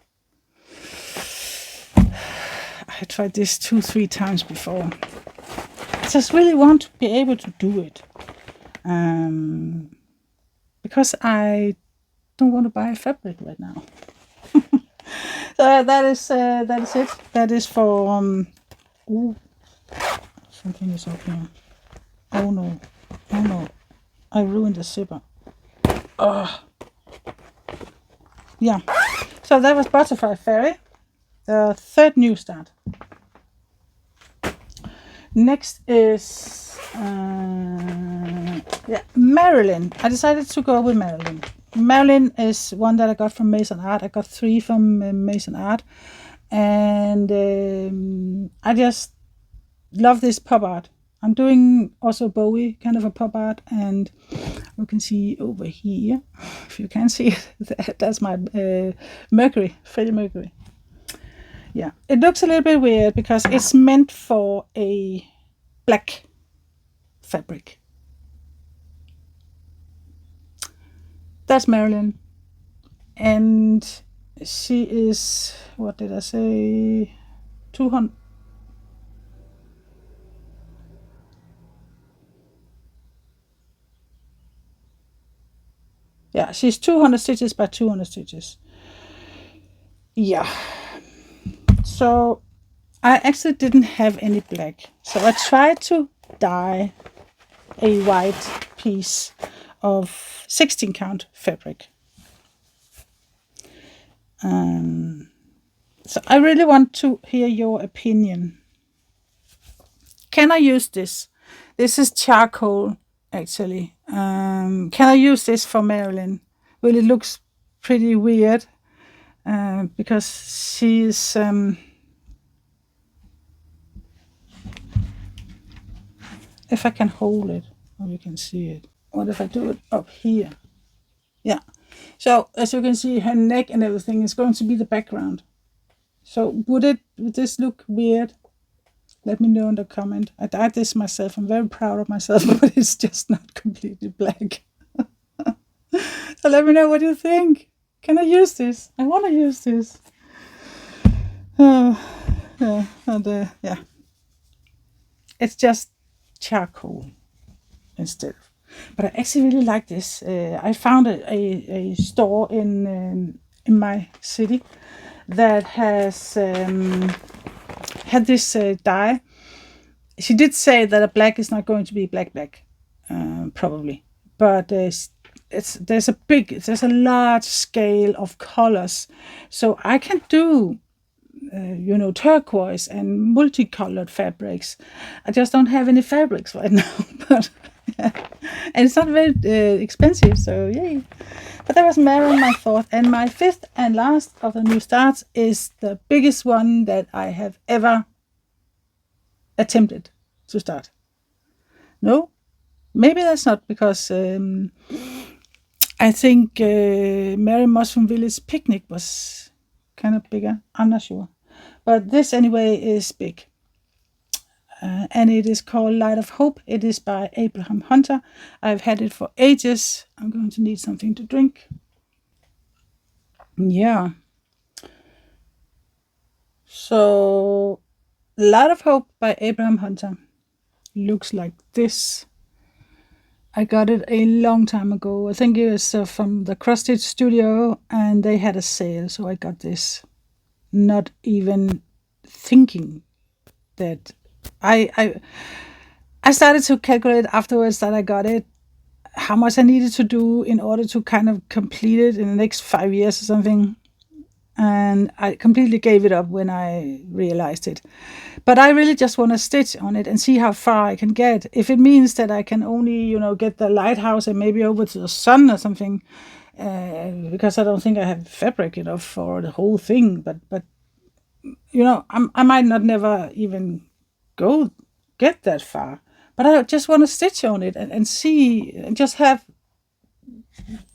I tried this 2-3 times before. I just really want to be able to do it. Because I don't want to buy fabric right now. So that is it. That is for ooh, something is up here. Oh no. I ruined the zipper. Yeah. So that was Butterfly Fairy. The third new start. Next is Marilyn. I decided to go with Marilyn. Marilyn is one that I got from Mason Art. I got 3 from Mason Art. And I just love this pop art. I'm doing also Bowie, kind of a pop art. And you can see over here, if you can see it, that's my Mercury, Freddie Mercury. Yeah, it looks a little bit weird because it's meant for a black fabric. That's Marilyn. And she is, what did I say? 200. Yeah, she's 200 stitches by 200 stitches. Yeah. So I actually didn't have any black. So I tried to dye a white piece of 16 count fabric. So I really want to hear your opinion. Can I use this? This is charcoal, actually. Can I use this for Marilyn? Well, it looks pretty weird because she's if I can hold it, or you can see it. What if I do it up here? Yeah. So as you can see, her neck and everything is going to be the background. So would this look weird? Let me know in the comment. I dyed this myself. I'm very proud of myself, but it's just not completely black. So let me know what you think. Can I use this? I want to use this. Yeah. It's just charcoal instead. But I actually really like this. I found a store in my city that has had this dye. She did say that a black is not going to be black, probably, but there's a large scale of colors, so I can do turquoise and multicolored fabrics. I just don't have any fabrics right now, but yeah. And it's not very expensive, so yay. But that was Mary, my fourth, and my fifth and last of the new starts is the biggest one that I have ever attempted to start. No, maybe that's not, because I think Mary Mushroom Village Picnic was kind of bigger. I'm not sure, but this anyway is big, and it is called Light of Hope. It is by Abraham Hunter. I've had it for ages. I'm going to need something to drink. Yeah. So Light of Hope by Abraham Hunter looks like this. I got it a long time ago. I think it was from the crossstitch studio, and they had a sale, so I got this. Not even thinking that I started to calculate afterwards that I got it, how much I needed to do in order to kind of complete it in the next 5 years or something. And I completely gave it up when I realized it. But I really just want to stitch on it and see how far I can get. If it means that I can only, get the lighthouse and maybe over to the sun or something, because I don't think I have fabric enough for the whole thing. But I might not never even get that far. But I just want to stitch on it and see, and just have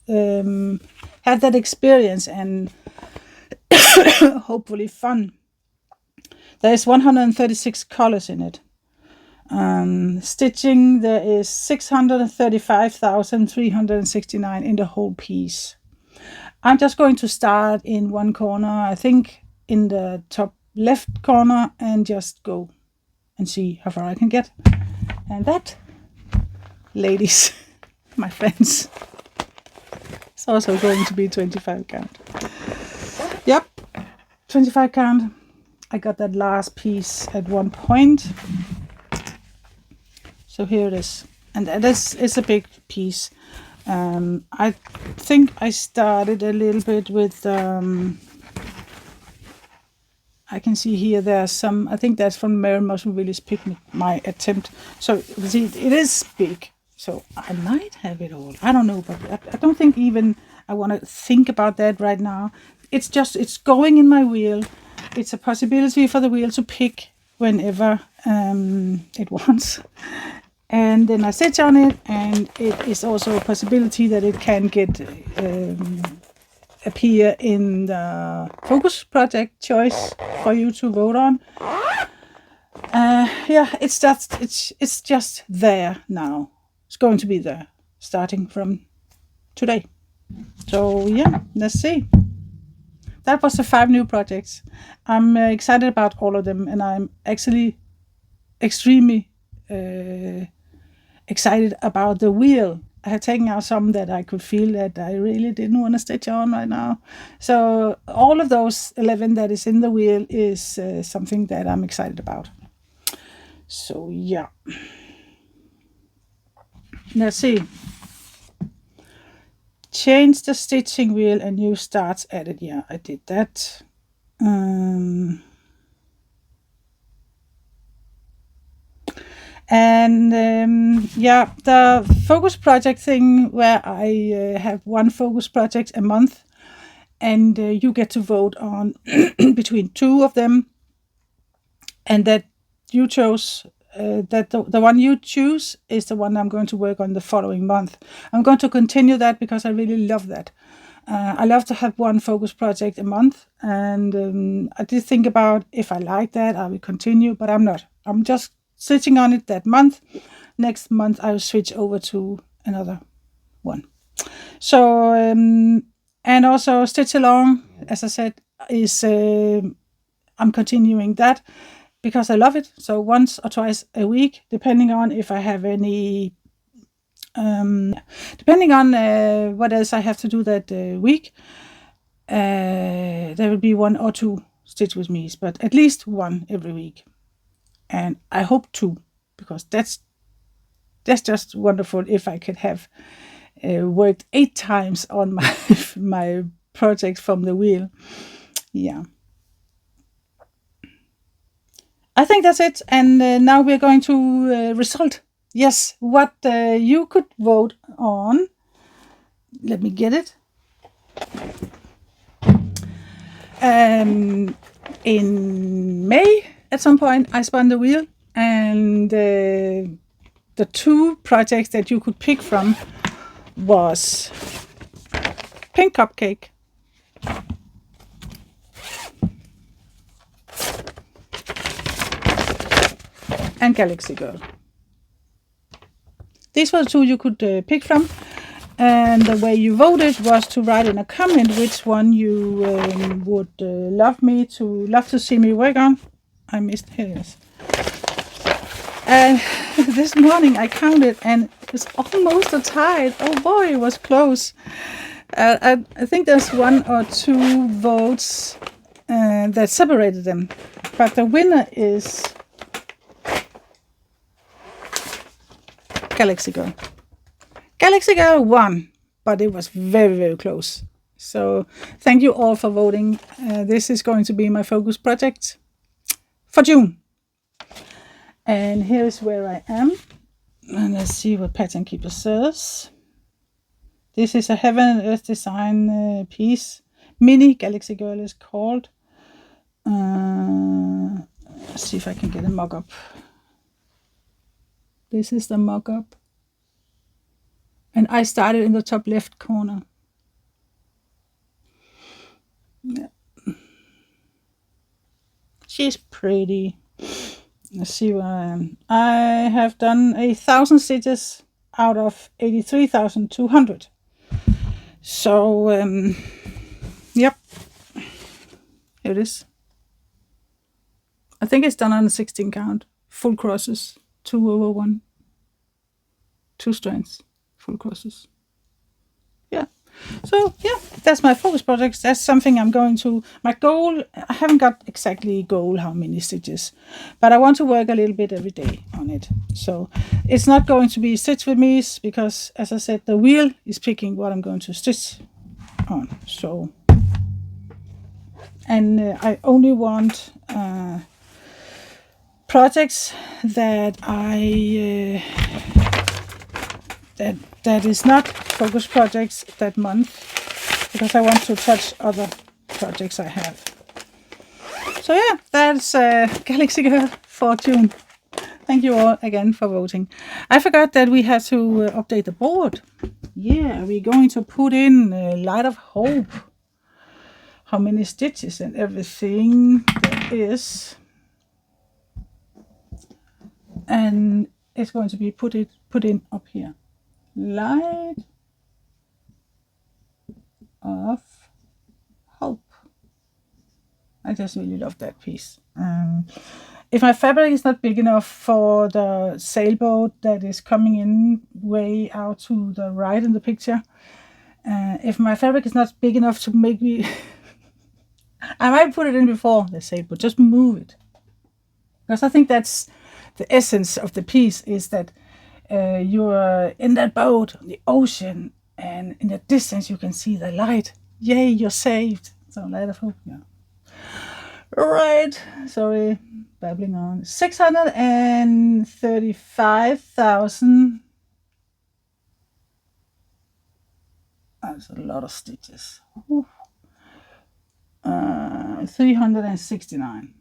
that experience and hopefully fun. There is 136 colors in it. Stitching, there is 635,369 in the whole piece. I'm just going to start in one corner, I think in the top left corner, and just go and see how far I can get. And that, ladies, my friends, it's also going to be 25 count. Yep, 25 count. I got that last piece at one point. So here it is. And it's a big piece. I think I started a little bit with, I can see here there's some, I think that's from Mary Mushroom Village Picnic, my attempt. So see, it is big. So I might have it all. I don't know, but I don't think even I want to think about that right now. It's going in my wheel. It's a possibility for the wheel to pick whenever it wants. And then I stitch on it, and it is also a possibility that it can appear in the focus project choice for you to vote on. Yeah, it's just there now. It's going to be there starting from today. So yeah, let's see. That was the 5 new projects. I'm excited about all of them, and I'm actually extremely excited about the wheel. I have taken out some that I could feel that I really didn't want to stitch on right now. So all of those 11 that is in the wheel is something that I'm excited about. So yeah. Let's see. Change the stitching wheel and new starts added. Yeah, I did that. Yeah, the focus project thing, where I have one focus project a month, and you get to vote on between 2 of them, and that you chose that the one you choose is the one I'm going to work on the following month. I'm going to continue that because I really love that. I love to have one focus project a month, and I did think about if I like that, I will continue, but I'm not. I'm just sitting on it that month. Next month, I will switch over to another one. So, and also Stitch Along, as I said, is I'm continuing that because I love it. So once or twice a week, depending on if I have any, depending on what else I have to do that week, there will be 1 or 2 Stitch with Me's, but at least 1 every week. And I hope 2, because that's just wonderful if I could have worked 8 times on my my project from the wheel. Yeah. I think that's it. And now we're going to result. Yes, what you could vote on. Let me get it. In May, at some point, I spun the wheel, and the 2 projects that you could pick from was Pink Cupcake and Galaxy Girl. These were the 2 you could pick from, and the way you voted was to write in a comment which one you would love to see me work on. I missed his. And this morning I counted, and it's almost a tie. Oh boy, it was close. I think there's 1 or 2 votes that separated them, but the winner is Galaxy Girl. Galaxy Girl won, but it was very, very close. So thank you all for voting. This is going to be my focus project for June. And here's where I am. And let's see what Pattern Keeper says. This is a Heaven and Earth design piece. Mini Galaxy Girl is called. Let's see if I can get a mock-up. This is the mock-up. And I started in the top left corner. Yeah. She's pretty. Let's see where I am. I have done 1,000 stitches out of 83,200. So, yep. Here it is. I think it's done on a 16 count. Full crosses. 2/1. 2 strands. Full crosses. Yeah. So yeah, that's my focus projects. That's something I'm going to. My goal, I haven't got exactly a goal how many stitches, but I want to work a little bit every day on it. So it's not going to be stitch with me, because as I said, the wheel is picking what I'm going to stitch on. So, and I only want projects that I that is not focus projects that month, because I want to touch other projects I have. So yeah, that's Galaxy Girl for June. Thank you all again for voting. I forgot that we had to update the board. Yeah, we're going to put in Light of Hope. How many stitches and everything there is. And it's going to be put in up here. Light of Hope. I just really love that piece. If my fabric is not big enough for the sailboat that is coming in way out to the right in the picture, if my fabric is not big enough to make me, I might put it in before the sailboat, just move it. Because I think that's the essence of the piece, is that you're in that boat on the ocean, and in the distance you can see the light. Yay, you're saved. So Light of Hope, yeah. Right, sorry, babbling on. 635,000. That's a lot of stitches. 369.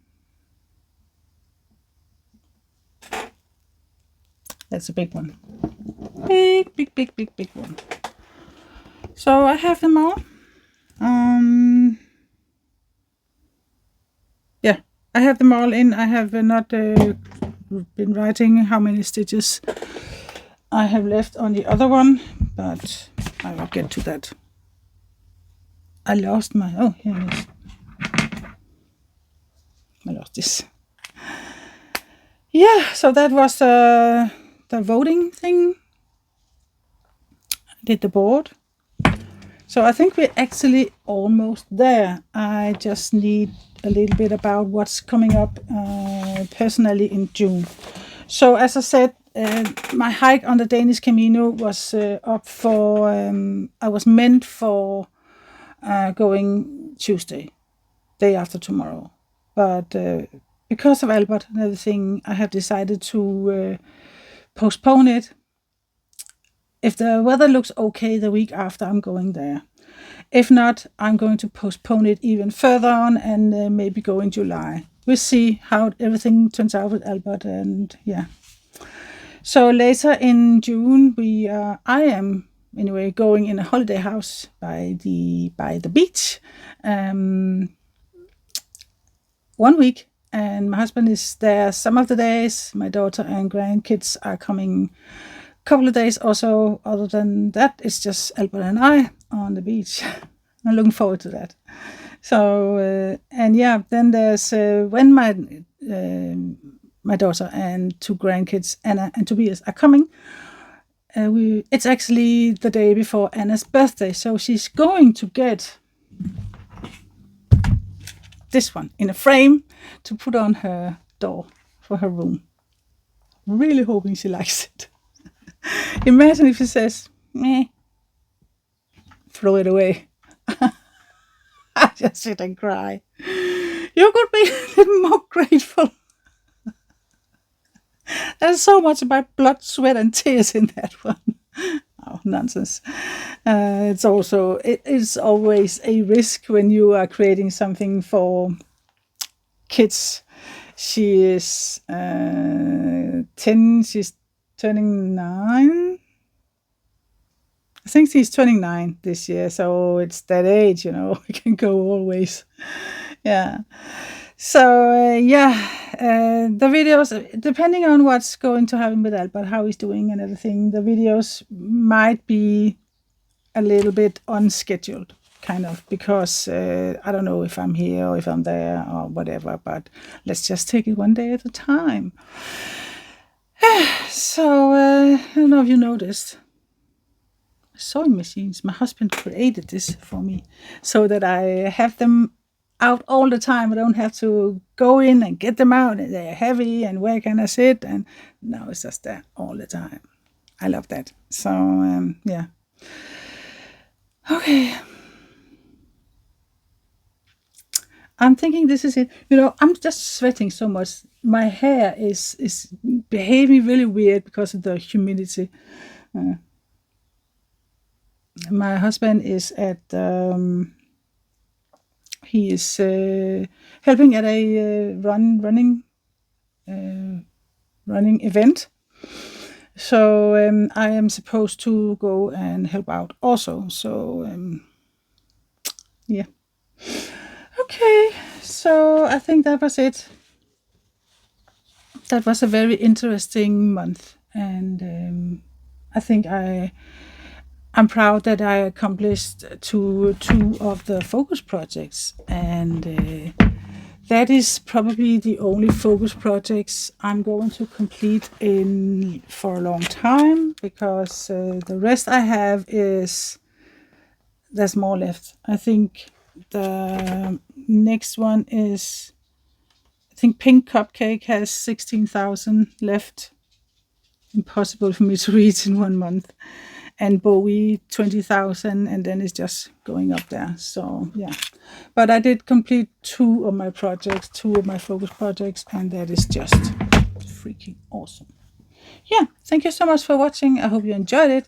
That's a big one. Big one. So I have them all. Yeah, I have them all in. I have not been writing how many stitches I have left on the other one, but I will get to that. I lost my, oh, here it is. I lost this. Yeah, so that was the voting thing. I did the board. So I think we're actually almost there. I just need a little bit about what's coming up personally in June. So as I said, my hike on the Danish Camino was up for, I was meant for going Tuesday, day after tomorrow. But because of Albert and everything, I have decided to postpone it. If the weather looks okay the week after, I'm going there. If not, I'm going to postpone it even further on and maybe go in July. We'll see how everything turns out with Albert, and yeah. So later in June, I am anyway going in a holiday house by the beach, 1 week, and my husband is there some of the days. My daughter and grandkids are coming a couple of days also. Other than that, it's just Albert and I on the beach. I'm looking forward to that. So and yeah, then there's when my daughter and 2 grandkids, Anna and Tobias, are coming. It's actually the day before Anna's birthday, so she's going to get this one in a frame to put on her door for her room. Really hoping she likes it. Imagine if she says, meh, throw it away. I just sit and cry. You could be a little more grateful. There's so much about blood, sweat, and tears in that one. Oh, nonsense. It's always a risk when you are creating something for kids. She is 10. She's turning 9. I think she's turning 9 this year, so it's that age, you know. It can go always. Yeah. So the videos, depending on what's going to happen with Albert, how he's doing and everything, the videos might be a little bit unscheduled, kind of, because I don't know if I'm here or if I'm there or whatever, but let's just take it one day at a time. So I don't know if you noticed, sewing machines. My husband created this for me so that I have them out all the time. I don't have to go in and get them out, and they're heavy, and where can I sit? And now it's just there all the time. I love that. So yeah. Okay. I'm thinking this is it. You know, I'm just sweating so much. My hair is behaving really weird because of the humidity. My husband is at he is helping at a running event. So I am supposed to go and help out also. So yeah. Okay, so I think that was it. That was a very interesting month, and I think I'm proud that I accomplished two of the focus projects, and that is probably the only focus projects I'm going to complete for a long time, because the rest I have there's more left. I think the next one is, I think Pink Cupcake has 16,000 left. Impossible for me to reach in 1 month. And Bowie 20,000, and then it's just going up there. So yeah, but I did complete 2 of my projects, 2 of my focus projects, and that is just freaking awesome. Yeah, thank you so much for watching. I hope you enjoyed it,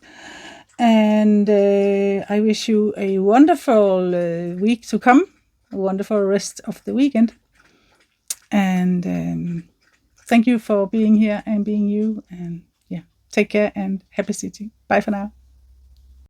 and I wish you a wonderful week to come, a wonderful rest of the weekend, and thank you for being here and being you, and yeah, take care and happy stitching. Bye for now.